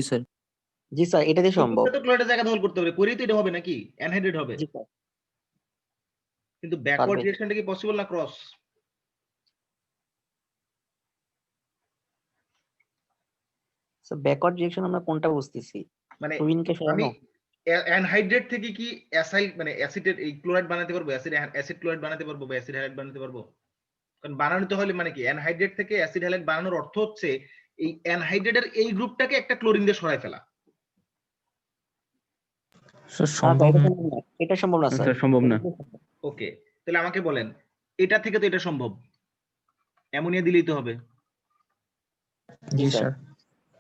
স্যার। জি স্যার, এটা দিয়ে সম্ভব। তো ক্লোরাইডের জায়গা দখল করতে পারে, করেই তো এটা হবে নাকি, অ্যানহাইড্রেট হবে। জি স্যার, কিন্তু ব্যাকওয়ার্ড পারবে। রিঅ্যাকশনটা কি পসিবল না ক্রস? স্যার ব্যাকওয়ার্ড রিঅ্যাকশন আমরা কোনটা বুঝতেছি? মানে ক্লোরিনকে আমি সরানো? অ্যানহাইড্রেট থেকে কি অ্যাসাইল মানে অ্যাসিডের এই ক্লোরাইড বানাতে পারবো, অ্যাসিড ক্লোরাইড বানাতে পারবো বা অ্যাসিড হ্যালাইড বানাতে পারবো? কারণ বানাতে হলে মানে কি, অ্যানহাইড্রেট থেকে অ্যাসিড হ্যালাইড বানানোর অর্থ হচ্ছে এই অ্যানহাইড্রেটের এই গ্রুপটাকে একটা ক্লোরিন দিয়ে সরাই ফেলা। স্যার না, সম্ভব এটা না। সম্ভব না, এটা সম্ভব না না স্যার। স্যার সম্ভব না। ওকে, তাহলে আমাকে বলেন এটা থেকে তো এটা সম্ভব, অ্যামোনিয়া দিলেই তো হবে। জি স্যার।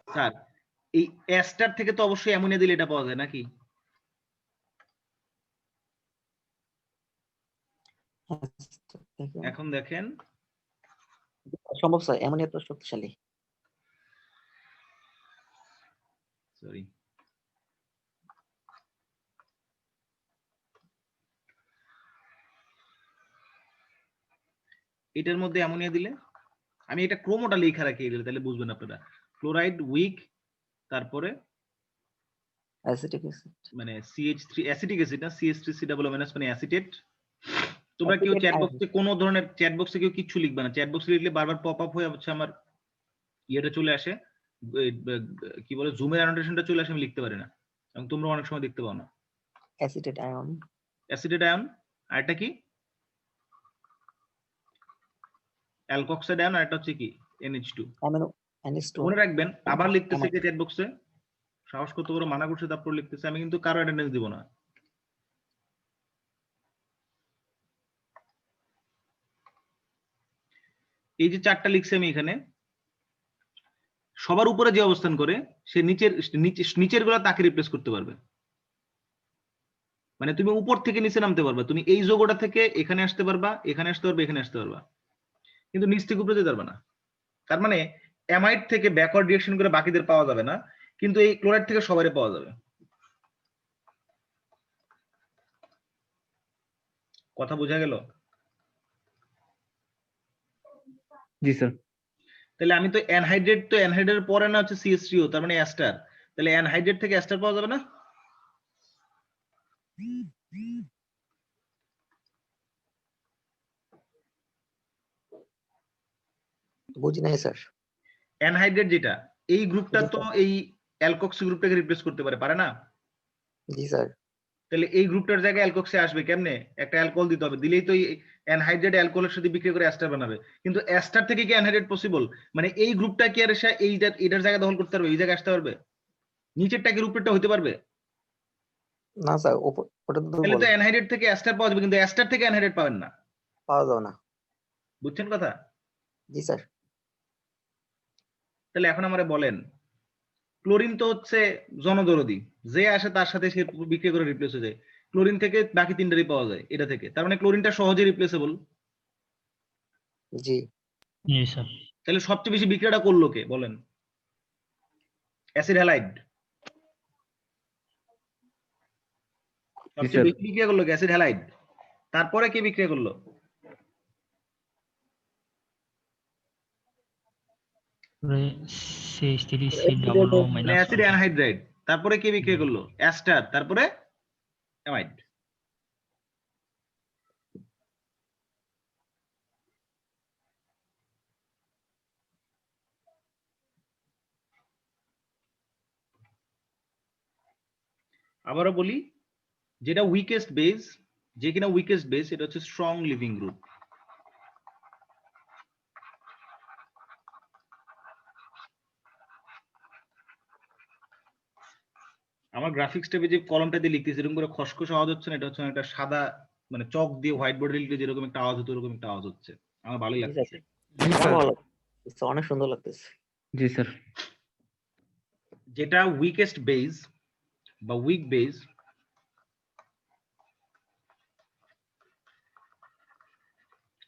স্যার এই অ্যাস্টার থেকে তো অবশ্যই অ্যামোনিয়া দিলে এটা পাওয়া যায় নাকি? এখন দেখেন সম্ভব স্যার, অ্যামোনিয়া তো শক্তিশালী। সরি এটার মধ্যে অ্যামোনিয়া দিলে, আমি এটা ক্রোমোটা লেখা রাখি দিলে তাহলে বুঝবেন আপনারা। ক্লোরাইড উইক, তারপরে অ্যাসিটিক অ্যাসিড। মানে CH3 অ্যাসিটিক অ্যাসিড না, CH3C ডাবল মাইনাস মানে অ্যাসিটেট। তোমরা কেউ চ্যাট বক্সে কোনো ধরনের চ্যাট বক্সে কেউ কিছু লিখবে না, চ্যাট বক্সে লিখলে বারবার পপ আপ হয়ে হচ্ছে আমার ইয়েটা চলে আসে, কি বলে জুমের অ্যানোটেশনটা চলে আসে, আমি লিখতে পারি না, এবং তোমরা অনেক সময় দেখতে পাও না। Acetate ion. অ্যাসিটেট আয়ন, আর এটা কি অ্যালকক্সাইড আয়ন, আর এটা হচ্ছে কি NH2। Amino NH2। মনে রাখবেন আবার লিখতেছে কি চ্যাট বক্সে, সাহস কত বড়, মানা করছে তারপর লিখতেছে, আমি কিন্তু কারো অ্যাটেন্ডেন্স দিব না। এই যে চারটা লিখছি আমি এখানে, সবার উপরে যে অবস্থান করে সে নিচের গুলা তাকে রিপ্লেস করতে পারবে। মানে তুমি উপর থেকে নিচে নামতে পারবা, তুমি এই যোগটা থেকে এখানে আসতে পারবা, এখানে আসতে পারবে, এখানে আসতে পারবা, কিন্তু নিচ থেকে উপরে যেতে পারবা না। তার মানে অ্যামাইড থেকে ব্যাকওয়ার্ড রিঅ্যাকশন করে বাকিদের পাওয়া যাবে না, কিন্তু এই ক্লোরাইড থেকে সবারই পাওয়া যাবে। কথা বোঝা গেল? জি স্যার। তাহলে আমি তো অ্যানহাইড্রেট পরে না হচ্ছে CH3O, তার মানে অ্যাস্টার, তাহলে অ্যানহাইড্রেট থেকে অ্যাস্টার পাওয়া যাবে না? বুঝি নাই স্যার। অ্যানহাইড্রেট যেটা এই গ্রুপটা তো এই অ্যালকক্সি গ্রুপটাকে রিপ্লেস করতে পারে না? জি স্যার। তাহলে এই গ্রুপটার জায়গায় অ্যালকক্সি আসবে কেমনে? একটা অ্যালকোহল দিতে হবে, দিলেই তো এই অ্যানহাইড্রেট অ্যালকোহলের সাথে বিক্রিয়া করে অ্যাস্টার বানাবে। কিন্তু অ্যাস্টার থেকে কি অ্যানহাইড্রেট পসিবল? মানে এই গ্রুপটা কি আর এসে এটার জায়গা দখল করতে পারবে, এই জায়গায় আসতে পারবে? নিচেরটা কি উপরেরটা হতে পারবে? না স্যার, ওটা তো তাহলে দুর্বল, তো অ্যানহাইড্রেট থেকে অ্যাস্টার পাওয়া যাবে, কিন্তু অ্যাস্টার থেকে অ্যানহাইড্রেট পাবেন না। পাওয়া যাবে না। বুঝছেন কথা? জি স্যার। তাহলে এখন আমারে বলেন, ক্লোরিন তো হচ্ছে জনদরদি, যে আসে তার সাথে সে বিক্রিয়া করে রিপ্লেস হয়ে যায়, ক্লোরিন থেকে বাকি তিনটারই পাওয়া যায় এটা থেকে, তার মানে ক্লোরিনটা সহজে রিপ্লেসেবল। জি। জি স্যার। তাহলে সবচেয়ে বেশি বিক্রিয়াটা করলো কে বলেন? Acid halide. সবচেয়ে বেশি বিক্রিয়া করলো কে? Acid halide. তারপরে কি বিক্রিয়া করলো? CH3COO মানে অ্যাসিড অ্যানহাইড্রাইড, তারপরে কি বিক্রিয়া করলো? অ্যাস্টার, তারপরে অ্যামাইড। আবারও বলি, যেটা উইকেস্ট বেস, যে কিনা উইকেস্ট বেস, এটা হচ্ছে স্ট্রং লিভিং গ্রুপ। আমার গ্রাফিক্স ট্যাবে যে কলমটা দিয়ে লিখতেছি এরকম করে খসখস আওয়াজ হচ্ছে না, এটা হচ্ছে একটা সাদা মানে চক দিয়ে হোয়াইট বোর্ডে লিখলে যেরকম একটা আওয়াজ হতো এরকম একটা আওয়াজ হচ্ছে। আমার ভালোই জি লাগছে। স্যার ভালো লাগতেছে, অনেক সুন্দর লাগতেছে। জি স্যার। যেটা উইকেস্ট বেস বা উইক বেস,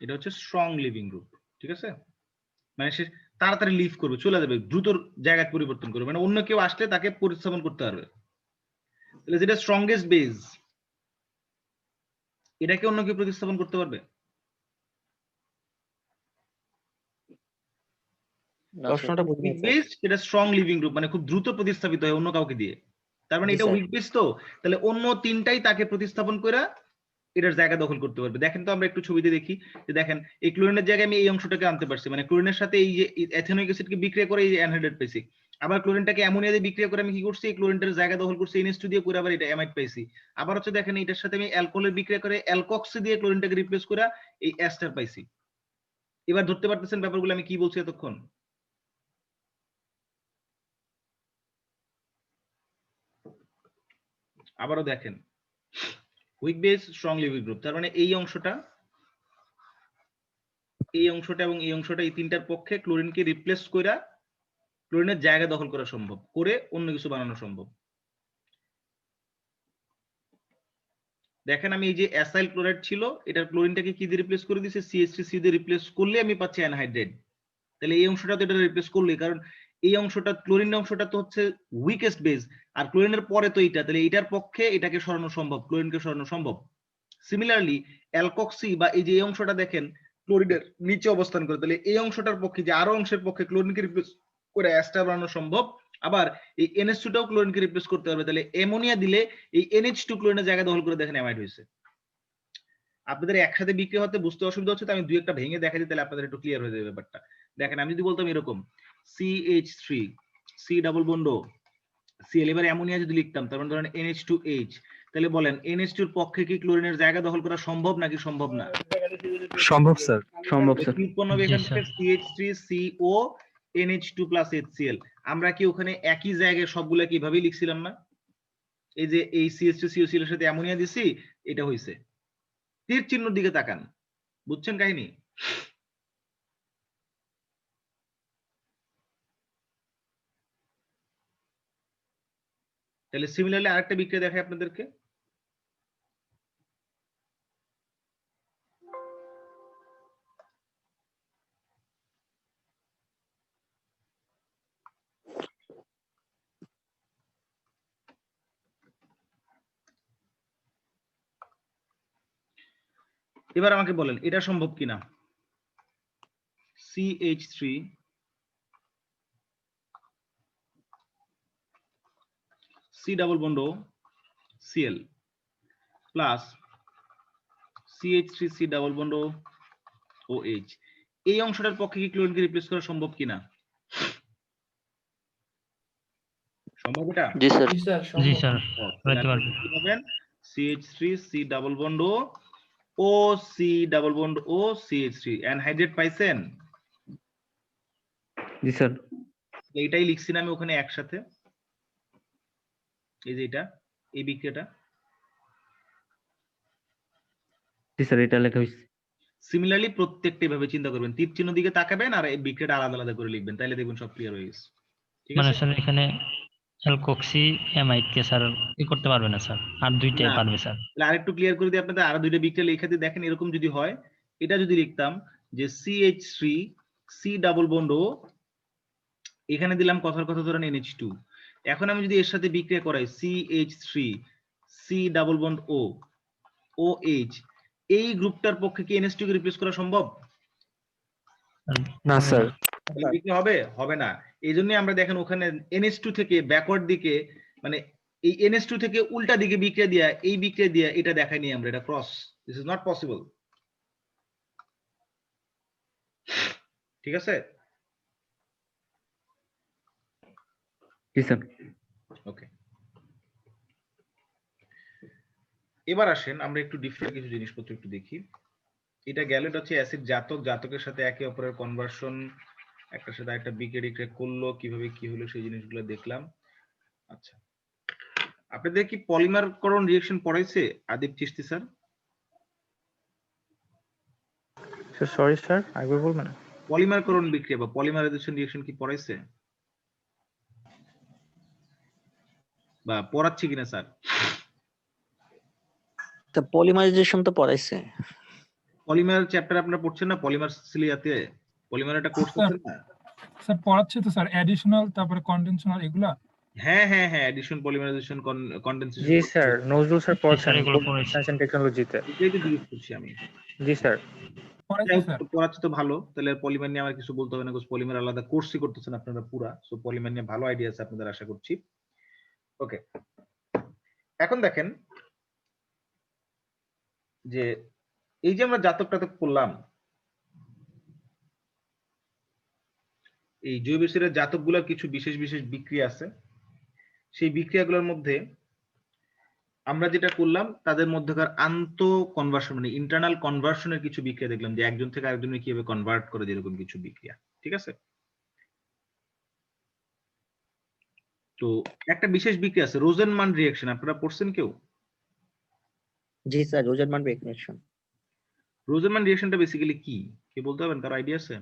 এটা হচ্ছে স্ট্রং লিভিং গ্রুপ। ঠিক আছে, মানে সে তাড়াতাড়ি লিভ করবে, চলে যাবে, দ্রুত জায়গা পরিবর্তন করবে, মানে অন্য কেউ আসলে তাকে প্রতিস্থাপন করতে পারবে। তাহলে যেটা স্ট্রংগেস্ট বেস, এটাকে অন্য কেউ প্রতিস্থাপন করতে পারবে? প্রশ্নটা বুঝতে উইক পারছি। বেস এটা স্ট্রং লিভিং গ্রুপ, মানে খুব দ্রুত প্রতিস্থাপিত হয় অন্য কাউকে দিয়ে। তার মানে জি এটা স্যার। উইক বেস, তো তাহলে অন্য তিনটাই তাকে প্রতিস্থাপন করে এটার জায়গা দখল করতে পারবে। দেখেন তো, আমরা একটু ছবিতে দেখি যে দেখেন এই ক্লোরিনের জায়গায় আমি এই অংশটাকে আনতে পারছি, মানে ক্লোরিনের সাথে এই যে এথেনোইক অ্যাসিডকে বিক্রিয়া করে এই যে অ্যানহাইড্রেট পেয়েছি। আবার ক্লোরিনটাকে অ্যামোনিয়া দিয়ে বিক্রিয়া করে আমি কি করছি, এই ক্লোরিনটার জায়গা দখল করছি NH2 দিয়ে, করে আবার এটা অ্যামাইড পাইছি। আবার হচ্ছে দেখেন এটার সাথে আমি অ্যালকোহলের বিক্রিয়া করে অ্যালকক্সি দিয়ে ক্লোরিনটাকে রিপ্লেস করে এই অ্যাস্টার পাইছি। এবার ধরতে পারতেছেন ব্যাপারগুলো আমি কি বলছি এতক্ষণ? আবারও দেখেন, week base strong living group, তার মানে এই অংশটা, এই অংশটা এবং এই অংশটা, এই তিনটার পক্ষে ক্লোরিনকে রিপ্লেস করে ক্লোরিনের জায়গা দখল করা সম্ভব, করে অন্য কিছু বানানো সম্ভব। দেখেন আমি এই যে অ্যাসাইল ক্লোরাইড ছিল, এটার ক্লোরিনটাকে কি দিয়ে রিপ্লেস করে দিয়েছে? CH3C দিয়ে রিপ্লেস করলে আমি পাচ্ছি অ্যানহাইড্রাইড। তাহলে এই অংশটা তো এটা রিপ্লেস করলে, কারণ এই অংশটা ক্লোরিন অংশটা তো হচ্ছে উইকেস্ট বেস, আর ক্লোরিনের পরে তো এইটা, তাহলে এইটার পক্ষে এটাকে সরানো সম্ভব, ক্লোরিনকে সরানো সম্ভব। সিমিলারলি অ্যালকক্সি বা এই যে এই অংশটা দেখেন ক্লোরিনের নিচে অবস্থান করে, তাহলে এই অংশটার পক্ষে যে আরো অংশের পক্ষে ক্লোরিনকে রিপ্লেস করে অ্যাস্টার বানানো সম্ভব। আবার এই NH2 টাও ক্লোরিনকে রিপ্লেস করতে পারবে, তাহলে অ্যামোনিয়া দিলে এই NH2 ক্লোরিনের জায়গা দখল করে দেখেন অ্যামাইড হয়েছে। আপনাদের একসাথে বিক্রি হতে বুঝতে অসুবিধা হচ্ছে, তো আমি দুই একটা ভেঙে দেখা দিই, তাহলে আপনাদের একটু ক্লিয়ার হয়ে যাবে ব্যাপারটা। দেখেন আমি যদি বলতাম এরকম CH3 C double bond Cl, এবার অ্যামোনিয়া যদি লিখতাম, তার মানে ধরেন NH2H, তাহলে বলেন NH2 এর পক্ষে কি ক্লোরিনের জায়গা দখল করা সম্ভব নাকি সম্ভব না? সম্ভব স্যার। সম্ভব স্যার। কি উৎপন্ন হবে এখান থেকে? CH3CO NH2 plus HCl। আমরা কি ওখানে একই জায়গায় সবগুলা কিভাবেই লিখছিলাম না? এই যে এই CH2COCl এর সাথে অ্যামোনিয়া দিছি, এটা হইছে। তীর চিহ্নের দিকে তাকান, বুঝছেন কাহিনী? তাহলে সিমিলারলি আরেকটা বিক্রিয়া দেখাই আপনাদেরকে। এবার আমাকে বলেন এটা সম্ভব কিনা। CH3 C double bond Cl plus CH3C double bond OH, এই অংশটার পক্ষে কি ক্লোরিনকে রিপ্লেস করা সম্ভব কিনা? সম্ভব এটা? জি স্যার। জি স্যার করতে পারবে। কি পাবেন? CH3C double bond O C double bond O CH3 anhydrate পাইছেন? জি স্যার। এইটাই লিখছি না আমি ওখানে একসাথে, এই যে এটা, এই বিক্রিয়াটা। জি স্যার, এটা লেখা হয়েছে। সিমিলারলি প্রত্যেকটা ভাবে চিন্তা করবেন, তীর চিহ্ন দিকে তাকাবেন আর এই বিক্রিয়াটা আলাদা আলাদা করে লিখবেন, তাহলে দেখবেন সব ক্লিয়ার হয়ে গেছে। ঠিক মানে আছে? স্যার এখানে অ্যালকক্সি অ্যামাইড কে স্যার কি করতে পারবে না স্যার, আর দুইটাই না। পারবে স্যার। তাহলে আরেকটু ক্লিয়ার করে দিই আপনাদের, আরো দুইটা বিক্রিয়া লেখা দিয়ে দেখেন এরকম যদি হয়, এটা যদি লিখতাম যে CH3 C double bond O, এখানে দিলাম কথার কথা ধরেন NH2, এখন আমি যদি এর সাথে বিক্রিয়া করাই CH3 C double bond O OH, এই গ্রুপটার পক্ষে কি NH2 কে রিপ্লেস করা সম্ভব? না স্যার। তাহলে বিক্রিয়া হবে? হবে না। এই জন্যই আমরা দেখেন ওখানে NH2 থেকে ব্যাকওয়ার্ড দিকে মানে এই NH2 থেকে উল্টা দিকে বিক্রিয়া দিয়া এই বিক্রিয়া দিয়া এটা দেখাইনি আমরা, এটা cross. This is not possible. ঠিক আছে? জি স্যার। ওকে, এবার আসেন আমরা একটু ডিফারেন্ট কিছু জিনিসপত্র একটু দেখি। এটা গেল, এটা হচ্ছে অ্যাসিড জাতক, জাতকের সাথে একে অপরের কনভার্সন, একটার সাথে একটা বিক্রিয়া করলো, কিভাবে কি হলো সেই জিনিসগুলো দেখলাম। আচ্ছা, আপনাদের কি পলিমারকরণ রিঅ্যাকশন পড়াইছে Adib Chishti sir? Sorry sir, আরেকবার বলবেন? পলিমারকরণ বিক্রিয়া বা পলিমারাইজেশন রিঅ্যাকশন কি পড়াইছে বা পড়াচ্ছে কিনা স্যার? তা পলিমারাইজেশন তো পড়াইছে। পলিমার চ্যাপ্টার আপনারা পড়ছেন না? পলিমার সিলিয়াতে পলিমার একটা কোর্স আছে না? স্যার পড়াচ্ছে তো স্যার, অ্যাডিশনাল তারপরে কনডেনশনাল এগুলা। হ্যাঁ হ্যাঁ হ্যাঁ, এডিশন, পলিমারাইজেশন, কনডেনসেশন। জি স্যার, নজরুল স্যার পড়ছেন স্যার এগুলো পড়েছি। সায়েন্স এন্ড টেকনোলজিতে। এটাই তো জিজ্ঞেস করছি আমি। জি স্যার। পড়াচ্ছে স্যার। পড়াচ্ছে তো ভালো, তাহলে পলিমার নিয়ে আমার কিছু বলতে হবে না, পলিমার আলাদা কোর্সই করতেছেন আপনারা পুরা, সো পলিমার নিয়ে ভালো আইডিয়া আছে আপনাদের আশা করছি। ওকে, এখন দেখেন যে এই যে আমরা জাতক টাতক করলাম, এই জৈব এসিডের জাতকগুলোর কিছু বিশেষ বিশেষ বিক্রিয়া আছে। সেই বিক্রিয়াগুলোর মধ্যে আমরা যেটা করলাম তাদের মধ্যকার আন্ত কনভার্সন মানে ইন্টারনাল কনভার্সনের কিছু বিক্রিয়া দেখলাম, যে একজন থেকে আরেকজনে কিভাবে কনভার্ট করে, যেরকম কিছু বিক্রিয়া। ঠিক আছে? তো একটা বিশেষ বিক্রিয়া আছে রোজেনমান রিঅ্যাকশন, আপনারা পড়ছেন কেউ? জি স্যার, রোজারমান রিঅ্যাকশন। রোজেনমান রিঅ্যাকশনটা বেসিক্যালি কি, কি বলতে পারবেন? কারো আইডিয়া আছে?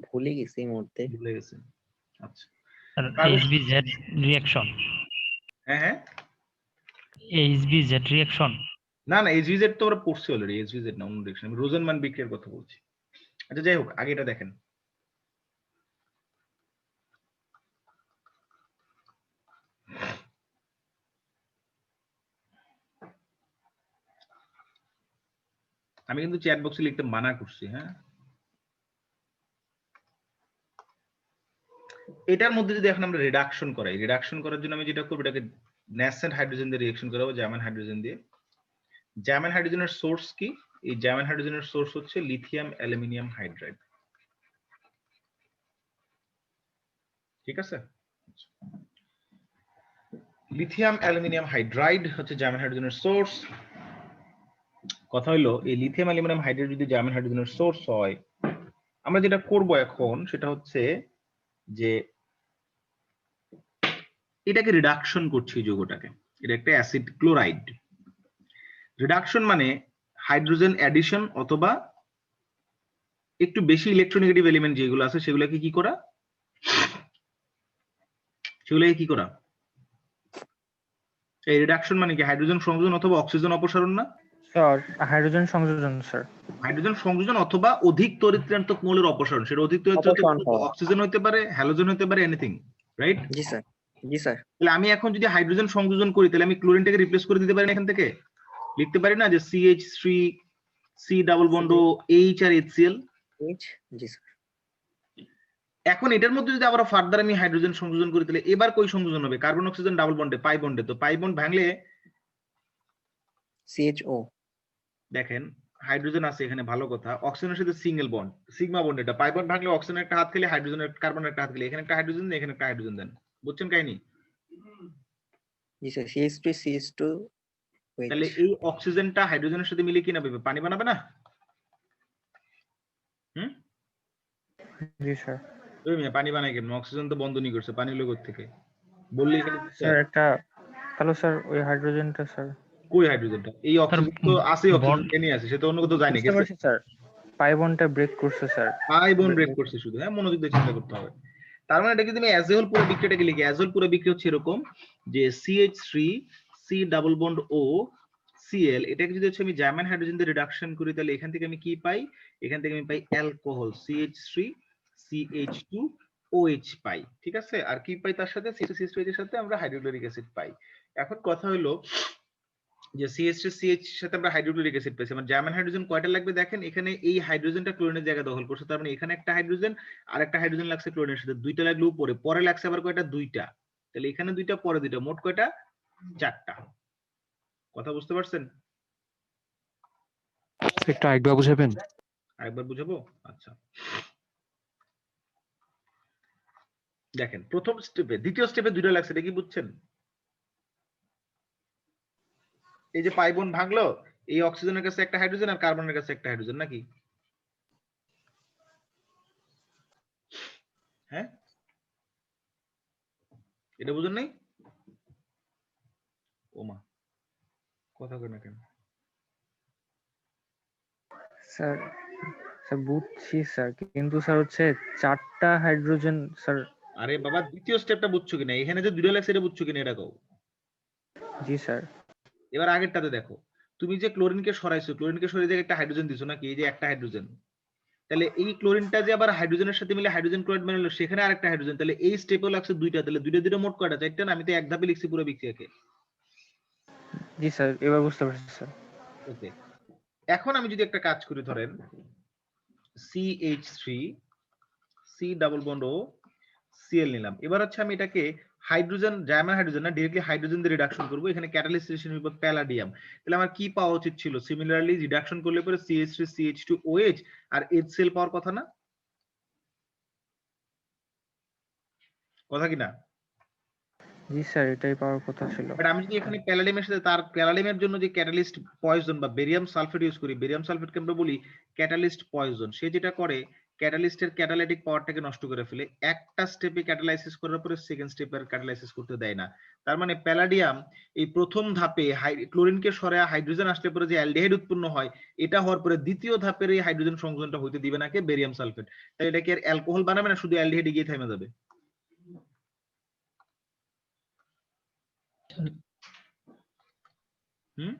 ভুলে গেছি এই মুহূর্তে। ভুলে গেছেন? আচ্ছা, স্যার HBZ রিঅ্যাকশন। হ্যাঁ হ্যাঁ, HBZ রিঅ্যাকশন। না না, এইচভিজেড তো আমরা পড়ছি অলরেডি, এইচভিজেড না, অন্য রিঅ্যাকশন। আমি রোজেনমান বিক্রিয়ার কথা বলছি। আচ্ছা যাই হোক, আগে এটা দেখেন। আমি কিন্তু চ্যাট বক্সে লিখতে মানা করছি, হ্যাঁ। এটার মধ্যে যদি এখন আমরা রিডাকশন করাই, রিডাকশন করার জন্য আমি যেটা করবো, এটাকে ন্যাসেন্ট হাইড্রোজেন দিয়ে রিঅ্যাকশন করাবো, জার্মান হাইড্রোজেন দিয়ে। জার্মান হাইড্রোজেনের সোর্স কি? এই জার্মান হাইড্রোজেনের সোর্স হচ্ছে লিথিয়াম অ্যালুমিনিয়াম হাইড্রাইড। ঠিক আছে? লিথিয়াম অ্যালুমিনিয়াম হাইড্রাইড হচ্ছে জার্মান হাইড্রোজেনের সোর্স। কথা হইলো, এই লিথিয়াম অ্যালুমিনিয়াম হাইড্রাইড যদি জার্মান হাইড্রোজেনের সোর্স হয়, আমরা যেটা করব এখন সেটা হচ্ছে যে এটাকে রিডাকশন করছি, যৌগটাকে। এটা একটা অ্যাসিড ক্লোরাইড। রিডাকশন মানে হাইড্রোজেন অ্যাডিশন অথবা একটু বেশি ইলেকট্রোনেগেটিভ এলিমেন্ট যেগুলো আছে সেগুলোকে কি করা, সেগুলোকে কি করা। এই রিডাকশন মানে কি? হাইড্রোজেন সংযোজন অথবা অক্সিজেন অপসারণ না? স্যার হাইড্রোজেন সংযোজন স্যার। হাইড্রোজেন সংযোজন অথবা অধিক তড়িৎক্রান্তক মৌলের অপসারণ। সেটা অধিক তড়িৎক্রান্তক অক্সিজেন হতে পারে, হ্যালোজেন হতে পারে, এনিথিং, রাইট? জি স্যার। জি স্যার। তাহলে আমি এখন যদি হাইড্রোজেন সংযোজন করি, তাহলে আমি ক্লোরিনটাকে রিপ্লেস করে দিতে পারি না? এখান থেকে লিখতে পারি না যে CH3 C double bond H আর HCl। জি স্যার। এখন এটার মধ্যে যদি আবার ফার্দার আমি হাইড্রোজেন সংযোজন করি, তাহলে এবার কই সংযোজন হবে? কার্বন অক্সিজেন ডাবল বন্ডে, পাই বন্ডে। তো পাই বন্ড ভাঙলে CHO। দেখেন হাইড্রোজেন আছে এখানে, ভালো কথা। অক্সিজেনের সাথে সিঙ্গেল বন্ড, সিগমা বন্ড। এটা পাই বন্ড ভাঙলে অক্সিজেনের একটা হাত খেলে, হাইড্রোজেনের কার্বনের একটা হাত খেলে, এখানে একটা হাইড্রোজেন দেন, এখানে একটা হাইড্রোজেন দেন। বুঝছেন কাহিনী? জি স্যার, CH3 CH2। তাহলে এই অক্সিজেনটা হাইড্রোজেনের সাথে মিলে কি না পানি বানাবে না? হুম, জি স্যার। পানি বানায় কেমন? অক্সিজেন তো বন্ধনই করছে, পানি লোক থেকে বললে এখানে স্যার একটা তাহলে স্যার ওই হাইড্রোজেনটা স্যার। কই হাইড্রোজেনটা? এই অক্সিজেন তো আছে, অক্সিজেন কেন আছে? সে তো অন্য কোথাও যায় না। বুঝতে পারছি স্যার, পাই বন্ডটা ব্রেক করছে স্যার। পাই বন্ড ব্রেক করছে শুধু, হ্যাঁ, মনোযোগ দিয়ে চিন্তা করতে হবে। তার মানে এটা যদি আমি অ্যাজ এ হোল পুরো বিক্রিয়াটাকে লিখি, অ্যাজ এ হোল পুরো বিক্রিয়া হচ্ছে এরকম যে CH3 C double bond O Cl, এটাকে যদি হচ্ছে আমি জার্মান হাইড্রোজেন দিয়ে রিডাকশন করি, তাহলে এখান থেকে আমি কি পাই? এখান থেকে আমি পাই অ্যালকোহল CH3 CH2OH পাই। ঠিক আছে? আর কি পাই তার সাথে? CH2 এর সাথে আমরা হাইড্রোক্লোরিক অ্যাসিড পাই। এখন কথা হলো যে CH3CH সাথে আমরা হাইড্রোক্লোরিক অ্যাসিড পেয়েছি, মানে জার্মান হাইড্রোজেন কয়টা লাগবে দেখেন, এখানে এই হাইড্রোজেনটা ক্লোরিনের জায়গা দখল করছে, তার মানে এখানে একটা হাইড্রোজেন আর একটা হাইড্রোজেন লাগছে ক্লোরিনের সাথে, দুইটা লাগলো উপরে, পরে লাগছে আবার কয়টা, দুইটা, তাহলে এখানে দুইটা পরে দুইটা, মোট কয়টা, চারটা। কথা বুঝতে পারছেন? একটু আরেকবার বুঝাবেন? আরেকবার বুঝাবো? আচ্ছা দেখেন, প্রথম স্টেপে, দ্বিতীয় স্টেপে দুইটা লাগছে, এটা কি বুঝছেন? এই যে পাই বন্ড ভাঙলো, এই অক্সিজেনের কাছে একটা হাইড্রোজেন আর কার্বনের কাছে একটা হাইড্রোজেন, নাকি? হ্যাঁ, এটা বুঝেন নাই? ওমা, কথা কই না কেন? স্যার স্যার বুঝছি স্যার, কিন্তু স্যার হচ্ছে চারটা হাইড্রোজেন স্যার। আরে বাবা, দ্বিতীয় স্টেপটা বুঝছো কিনা? এখানে যে দুইটা লাগছে এটা বুঝছো কিনা এটা কও। জি স্যার। এবার আগেরটাতে দেখো, তুমি যে ক্লোরিনকে সরাইছো, ক্লোরিনকে সরিয়ে দিয়ে একটা হাইড্রোজেন দিছো নাকি, এই যে একটা হাইড্রোজেন, তাহলে এই ক্লোরিনটা যে আবার হাইড্রোজেনের সাথে মিলে হাইড্রোজেন ক্লোরাইড বানালো, সেখানে আরেকটা হাইড্রোজেন, তাহলে এই স্টেপেও লাগছে দুইটা, তাহলে দুইটা দুইটা মোট কয়টা, চারটা না? আমি তো এক ধাপে লিখছি পুরো বিক্রিয়াকে। জি স্যার, এবার বুঝতে পারছি স্যার। ওকে, এখন আমি যদি একটা কাজ করি, ধরেন CH3 C double bond O Cl নিলাম, এবার হচ্ছে আমি এটাকে হাইড্রোজেন, জার্মান হাইড্রোজেন না, ডিরেক্টলি হাইড্রোজেন দিয়ে রিডাকশন করব, এখানে ক্যাটালিস্ট রিলেশন হইব প্যালাডিয়াম, তাহলে আমার কি পাওয়া উচিত ছিল? সিমিলারলি রিডাকশন করলে পরে CH3 CH2OH আর HCl পাওয়ার কথা না? কথা কি না? জি স্যার, এটাই পাওয়ার কথা ছিল। বাট আমি যদি এখানে প্যালাডিয়ামের সাথে তার প্যালাডিয়ামের জন্য যে ক্যাটালিস্ট পয়জন বা বেরিয়াম সালফেট ইউজ করি, বেরিয়াম সালফেটকে আমরা বলি ক্যাটালিস্ট পয়জন, সে যেটা করে ক্যাটালিস্টের ক্যাটালাইটিক পাওয়ারটাকে নষ্ট করে ফেলে, একটা স্টেপে ক্যাটালাইসিস করার পরে সেকেন্ড স্টেপের ক্যাটালাইসিস করতে দেয় না। তার মানে প্যালাডিয়াম এই প্রথম ধাপে ক্লোরিনকে সরায় হাইড্রোজেন আসলে পরে যে অ্যালডিহাইড উৎপন্ন হয়, এটা হওয়ার পরে দ্বিতীয় ধাপের এই হাইড্রোজেন সংযোজনটা হইতে দিবে না কে? Barium sulphate. তাই এটাকে আর অ্যালকোহল বানাবে না, শুধু অ্যালডিহাইডে গিয়ে থেমে যাবে। হুম,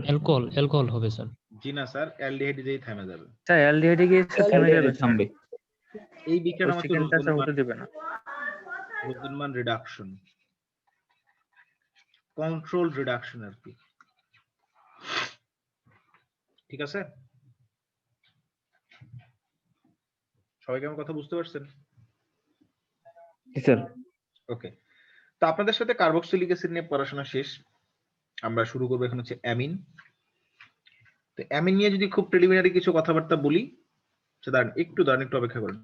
অ্যালকোহল হবে স্যার। জি না স্যার, অ্যালডিহাইডে যেই থেমে যাবে। স্যার এলডিহাইডে গিয়ে থেমে যাবে, থামবে। এই বিক্রিয়া আমাকে সেকেন্ডটা স্যার হতে দিবে না। রোজেনমান রিডাকশন, কন্ট্রোল রিডাকশন আর কি, ঠিক আছে? সবাই কেমন কথা বুঝতে পারছেন? জি স্যার। ওকে, তো আপনাদের সাথে কার্বক্সিলিক অ্যাসিড নিয়ে পড়াশোনা শেষ, আমরা শুরু করবো এখন হচ্ছে অ্যামিন। তো অ্যামিন নিয়ে যদি খুব প্রিলিমিনারি কিছু কথাবার্তা বলি, দাঁড়ান একটু অপেক্ষা করেন।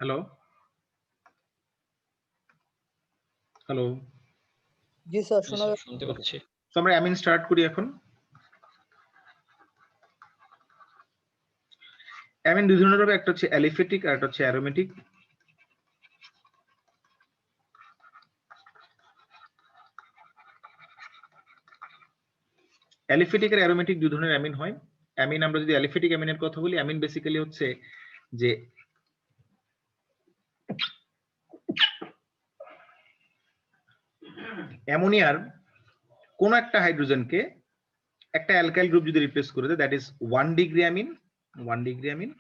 হ্যালো হ্যালো, জি স্যার, শোনা যাচ্ছে। শুনতে পাচ্ছি। তো আমরা অ্যামিন স্টার্ট করি এখন। অ্যামিন দুই ধরনের হবে, একটা হচ্ছে অ্যালিফেটিক আর একটা হচ্ছে অ্যারোমেটিক। অ্যালিফেটিক আর অ্যারোমেটিক দুই ধরনের অ্যামিন হয়। অ্যামিন, আমরা যদি অ্যালিফেটিক অ্যামিনের কথা বলি, অ্যামিন বেসিক্যালি হচ্ছে যে অ্যামোনিয়ার কোন একটা হাইড্রোজেনকে একটা অ্যালকাইল গ্রুপ যদি রিপ্লেস করে দেয়, that is 1 degree amine. 1 degree amine,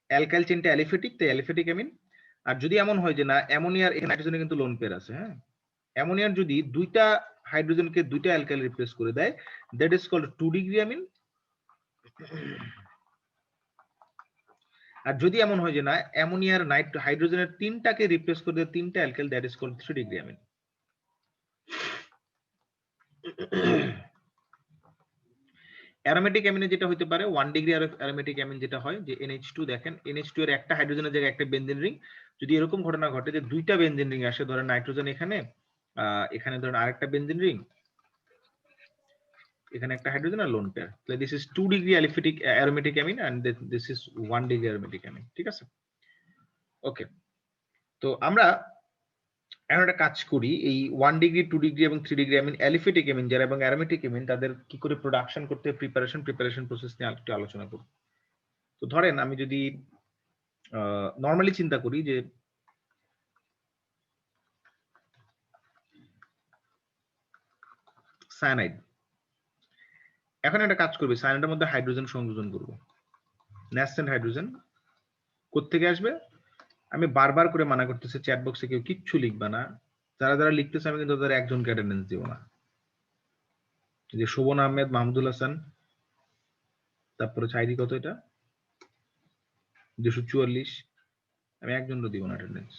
alkyl চেনটা অ্যালিফেটিক, তাই অ্যালিফেটিক অ্যামিন। আর যদি এমন হয় যে না, অ্যামোনিয়ার এখানে হাইড্রোজেনে কিন্তু লোন পেয়ার আছে, হ্যাঁ, অ্যামোনিয়ার যদি দুইটা হাইড্রোজেনকে দুইটা অ্যালকাইল রিপ্লেস করে দেয়, that is called 2 degree amine. আর যদি এমন হয় যে না, অ্যামোনিয়ার হাইড্রোজেনের তিনটাকে রিপ্লেস করে দেয় তিনটা alkyl, that is called 3 degree amine. Aromatic অ্যামিনে যেটা হতে পারে 1 ডিগ্রি অ্যারোমেটিক অ্যামিন যেটা হয় যে NH2, দেখেন NH2 এর একটা হাইড্রোজেনের জায়গায় একটা বেনজিন রিং, যদি এরকম ঘটনা ঘটে যে দুইটা বেনজিন রিং আসে, ধরেন নাইট্রোজেন এখানে, এখানে ধরেন আরেকটা বেনজিন রিং, এখানে একটা হাইড্রোজেন আর লোন পেয়ার, তাহলে this is 2 degree aliphatic aromatic amine and this is 1 degree aromatic amine, ঠিক আছে? ওকে, তো আমরা এখন একটা কাজ করি, এই 1 ডিগ্রি 2 ডিগ্রি এবং 3 ডিগ্রি অ্যামিন, অ্যালিফেটিক অ্যামিন যারা এবং অ্যারোমেটিক অ্যামিন তাদের কি করে প্রোডাকশন করতে প্রিপারেশন প্রসেস নিয়ে একটু আলোচনা করব। তো ধরেন আমি যদি নরমালি চিন্তা করি যে সায়ানাইড, এখন একটা কাজ করবে, সায়ানাইডের মধ্যে হাইড্রোজেন সংযোজন করব, ন্যাসেন্ট হাইড্রোজেন কোত্থেকে আসবে? আমি বারবার করে মানা করতেছি চ্যাট বক্সে কেউ কিচ্ছু লিখবা না, যারা যারা লিখতেছে আমি কিন্তু তাদের একজনকে অ্যাটেন্ডেন্স দিব না। যে শোভন আহমেদ, মাহমুদুল হাসান, তারপরে চাইদি কত এটা 244, আমি একজনও দিব না অ্যাটেন্ডেন্স।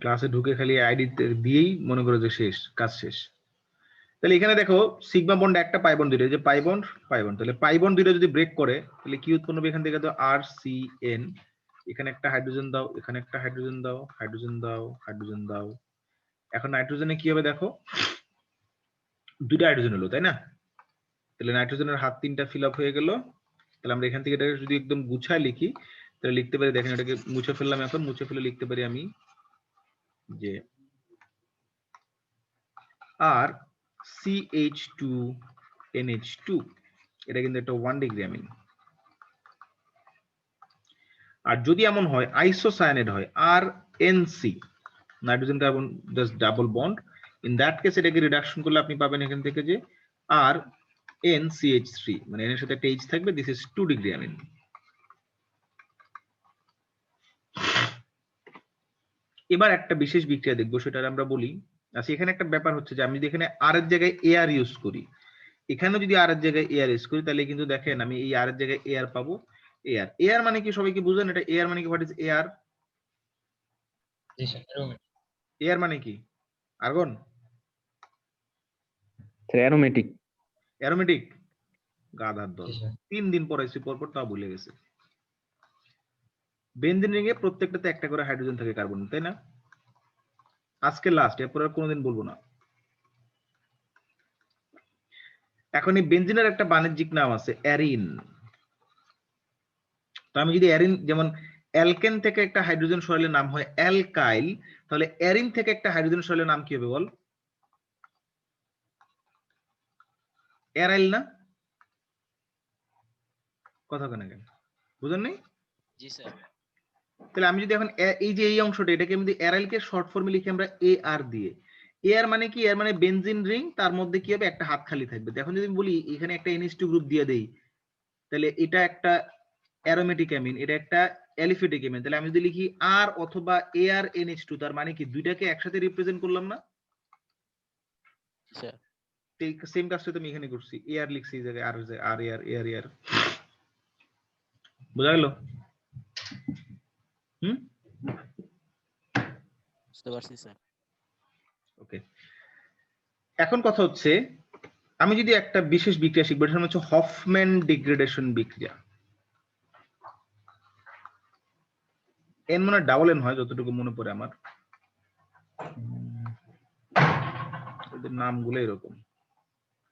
ক্লাসে ঢুকে খালি আইডি দিয়েই মনে করে যে শেষ, কাজ শেষ। তাহলে এখানে দেখো সিগমা বন্ড একটা, পাই বন্ড দুইটা, যে পাই বন্ড, তাহলে পাই বন্ড দুইটা যদি ব্রেক করে তাহলে কি উৎপন্ন হবে? এখান থেকে তো RCN, এখানে একটা হাইড্রোজেন দাও, এখানে একটা হাইড্রোজেন দাও, হাইড্রোজেন দাও, হাইড্রোজেন দাও। এখন নাইট্রোজেনে কি হবে দেখো, দুইটা হাইড্রোজেন হলো, তাই না? তাহলে নাইট্রোজেনের হাত 3টা ফিল আপ হয়ে গেল। তাহলে আমরা এখান থেকে এটাকে যদি একদম গুছায় লিখি তাহলে লিখতে পারি, দেখেন এটাকে মুছে ফেললাম, এখন মুছে ফেলে লিখতে পারি আমি যে আর CH2NH2, এটা কিন্তু একটা 1 ডিগ্রি অ্যামিন। আর যদি এমন হয় আইসোসায়ানাইড হয়, RNC, nitrogen carbon just double bond, in that case এটাকে রিডাকশন করলে আপনি পাবেন এখান থেকে যে RNCH3, মানে এর সাথে একটা H থাকবে, দিস ইজ 2 ডিগ্রি অ্যামিন। এবার একটা বিশেষ বিক্রিয়া দেখবো, সেটা আমরা বলি। আচ্ছা, এখানে একটা ব্যাপার হচ্ছে যে আমি যদি এখানে আর এর জায়গায় AR ইউজ করি, এখানেও যদি আর এর জায়গায় AR ইউজ করি, তাহলে কিন্তু দেখেন আমি এই আর এর জায়গায় AR পাবো। AR মানে কি সবাই কি বুঝেন? এটা AR মানে কি? What is AR? AR মানে কি? আর্গন? অ্যারোমেটিক। অ্যারোমেটিক? গাধার দল, 3 দিন পড়াইছি পরপর, তা ভুলে গেছে। বেনজিন রিং এ প্রত্যেকটাতে একটা করে হাইড্রোজেন থাকে, কার্বন, তাই না? আজকে লাস্ট, এরপর আর কোনোদিন বলবো না। এখন এই বেনজিনের একটা বাণিজ্যিক নাম আছে অ্যারিন। তো আমি যদি অ্যারিন, যেমন অ্যালকেন থেকে একটা হাইড্রোজেন সরালে নাম হয় অ্যালকাইল, তাহলে অ্যারিন থেকে একটা হাইড্রোজেন সরালে নাম কি হবে বল? অ্যারাইল না? কথা কেন কেন বুঝেন নাই? জি স্যার। তাহলে আমি যদি এখন এই যে এই অংশটা, এটাকে আমি যদি অ্যারাইলকে শর্ট ফর্মে লিখি আমরা AR দিয়ে, AR মানে কি? এর মানে বেনজিন রিং, তার মধ্যে কি হবে? একটা হাত খালি থাকবে। এখন যদি আমি বলি এখানে একটা NH2 গ্রুপ দিয়ে দেই, তাহলে এটা একটা অ্যারোমেটিক অ্যামিন, এটা একটা অ্যালিফেটিক অ্যামিন। তাহলে আমি যদি লিখি R অথবা ARNH2, তার মানে কি দুইটাকে একসাথে রিপ্রেজেন্ট করলাম না? স্যার সেম কাজটা তো আমি এখানে করছি, AR লিখছি এই জায়গায়, আর AR। বোঝা গেল? বুঝতে পারছি স্যার। ওকে, এখন কথা হচ্ছে আমি যদি একটা বিশেষ বিক্রিয়া শিখবো, সেটা হচ্ছে হফম্যান ডিগ্রেডেশন বিক্রিয়া। এন মানে ডাবল এন হয় যতটুকু মনে পড়ে আমার, এদের নামগুলো এরকম।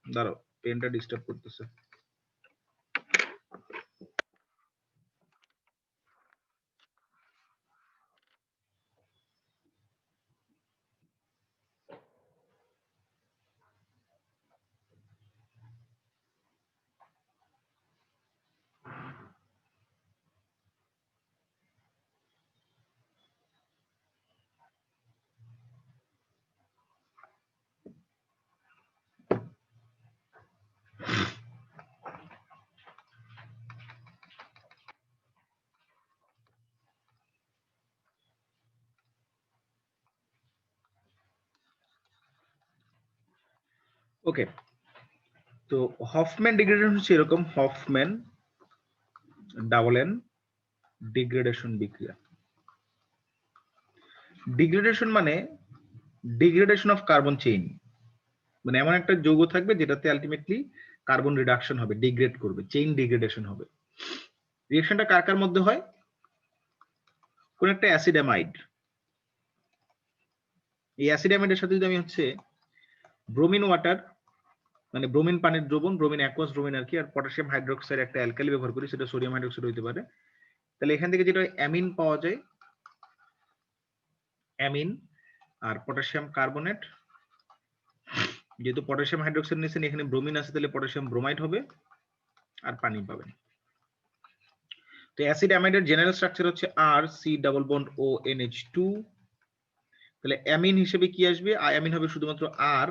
দাঁড়াও, পেনটা ডিস্টার্ব করতেছে। ওকে, তো হফম্যান ডিগ্রেডেশন হচ্ছে এরকম, হফম্যান ডাবল এন ডিগ্রেডেশন বিক্রিয়া। ডিগ্রেডেশন মানে ডিগ্রেডেশন অফ কার্বন চেইন, মানে এমন একটা যৌগ থাকবে যেটাতে আলটিমেটলি কার্বন রিডাকশন হবে, ডিগ্রেড করবে, চেইন ডিগ্রেডেশন হবে। রিঅ্যাকশনটা কার কার মধ্যে হয়? কোন একটা অ্যাসিড অ্যামাইড, এই অ্যাসিড অ্যামাইডের সাথে যদি আমি হচ্ছে ব্রোমিন ওয়াটার, মানে ব্রোমিন পানির দ্রবণ, ব্রোমিন অ্যাকোয়াস ব্রোমিন আর কি, আর পটাশিয়াম হাইড্রোক্সাইড একটা অ্যালকালি ব্যবহার করি, সেটা সোডিয়াম হাইড্রোক্সাইড হতে পারে, তাহলে এখান থেকে যেটা অ্যামিন পাওয়া যায়, অ্যামিন আর পটাশিয়াম কার্বনেট, যেহেতু পটাশিয়াম হাইড্রোক্সাইড নিয়েছেন এখানে ব্রোমিন আছে তাহলে পটাশিয়াম ব্রোমাইড হবে আর পানি পাবেন। তো অ্যাসিড অ্যামাইডের জেনারেল স্ট্রাকচার হচ্ছে আর সি ডাবল বন্ড ও NH2। তাহলে অ্যামিন হিসেবে কি আসবে? অ্যামিন হবে শুধুমাত্র আর,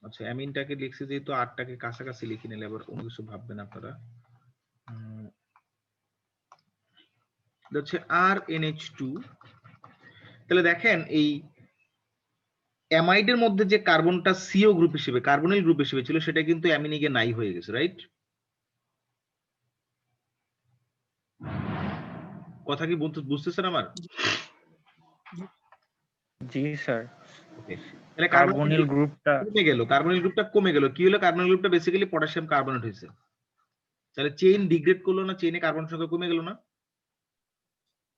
আচ্ছা অ্যামিনটাকে লিখছি যেহেতু আরটাকে কাছাকাছি লিখে নিলে আবার অন্য কিছু ভাববেন আপনারা। হচ্ছে আর NH2। তাহলে দেখেন এই অ্যামাইডের মধ্যে যে কার্বনটা সিও গ্রুপ হিসেবে কার্বনিল গ্রুপ হিসেবে ছিল সেটা কিন্তু অ্যামিনে গিয়ে নাই হয়ে গেছে, রাইট? কথা কি বুঝতেছেন আমার? জি স্যার। তাহলে কার্বনিল গ্রুপটা কমে গেল, কার্বনিল গ্রুপটা কমে গেল। কি হলো? কার্বনিল গ্রুপটা বেসিক্যালি পটাশিয়াম কার্বনেট হয়েছে। তাহলে চেইন ডিগ্রেড করলো না? চেইনে কার্বন সংখ্যা কমে গেল না?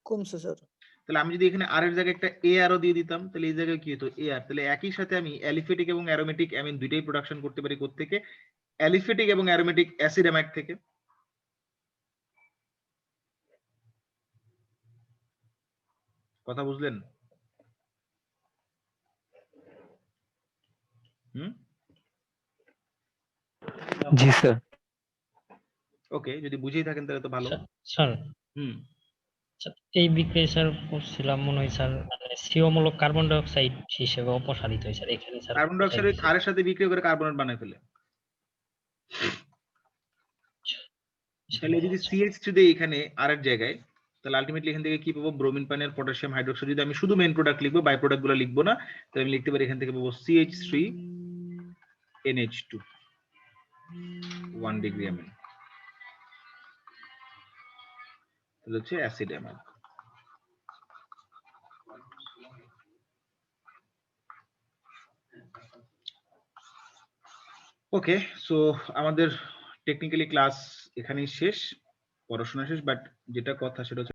কমছে স্যার। তাহলে আমি যদি এখানে আর এর জায়গায় একটা এ আরও দিয়ে দিতাম তাহলে এই জায়গায় কি হতো? এ আর। তাহলে একই সাথে আমি অ্যালিফেটিক এবং অ্যারোমেটিক অ্যামিন দুইটাই প্রোডাকশন করতে পারি কোত্থেকে? অ্যালিফেটিক এবং অ্যারোমেটিক অ্যাসিড অ্যামাইড থেকে। কথা বুঝলেন? জি স্যার। ওকে, যদি বুঝেই থাকেন তাহলে তো ভালো। স্যার হুম, এই বিক্রিয়া স্যার করছিলাম মনে হয় স্যার সিওমূলক কার্বন ডাই অক্সাইড হিসেবে অপসারিত হয় স্যার এখানে স্যার কার্বন ডাই অক্সাইড ওই ক্ষারের সাথে বিক্রিয়া করে কার্বনেট বানায় ফেলে। তাহলে যদি CH3 দেই এখানে আর এর জায়গায় তাহলে আলটিমেটলি এখান থেকে কি পাবো? ব্রোমিন পানি আর পটাশিয়াম হাইড্রোক্সাইড। যদি আমি শুধু মেইন প্রোডাক্ট লিখবো, বাই প্রোডাক্ট গুলো লিখবো না, তাহলে আমি লিখতে পারি এখান থেকে পাবো CH3 NH2 1 ডিগ্রি অ্যামিন। তাহলে হচ্ছে অ্যাসিড অ্যামাইড। ওকে, সো আমাদের টেকনিক্যালি ক্লাস এখানেই শেষ, পড়াশোনা শেষ, বাট যেটা কথা সেটা হচ্ছে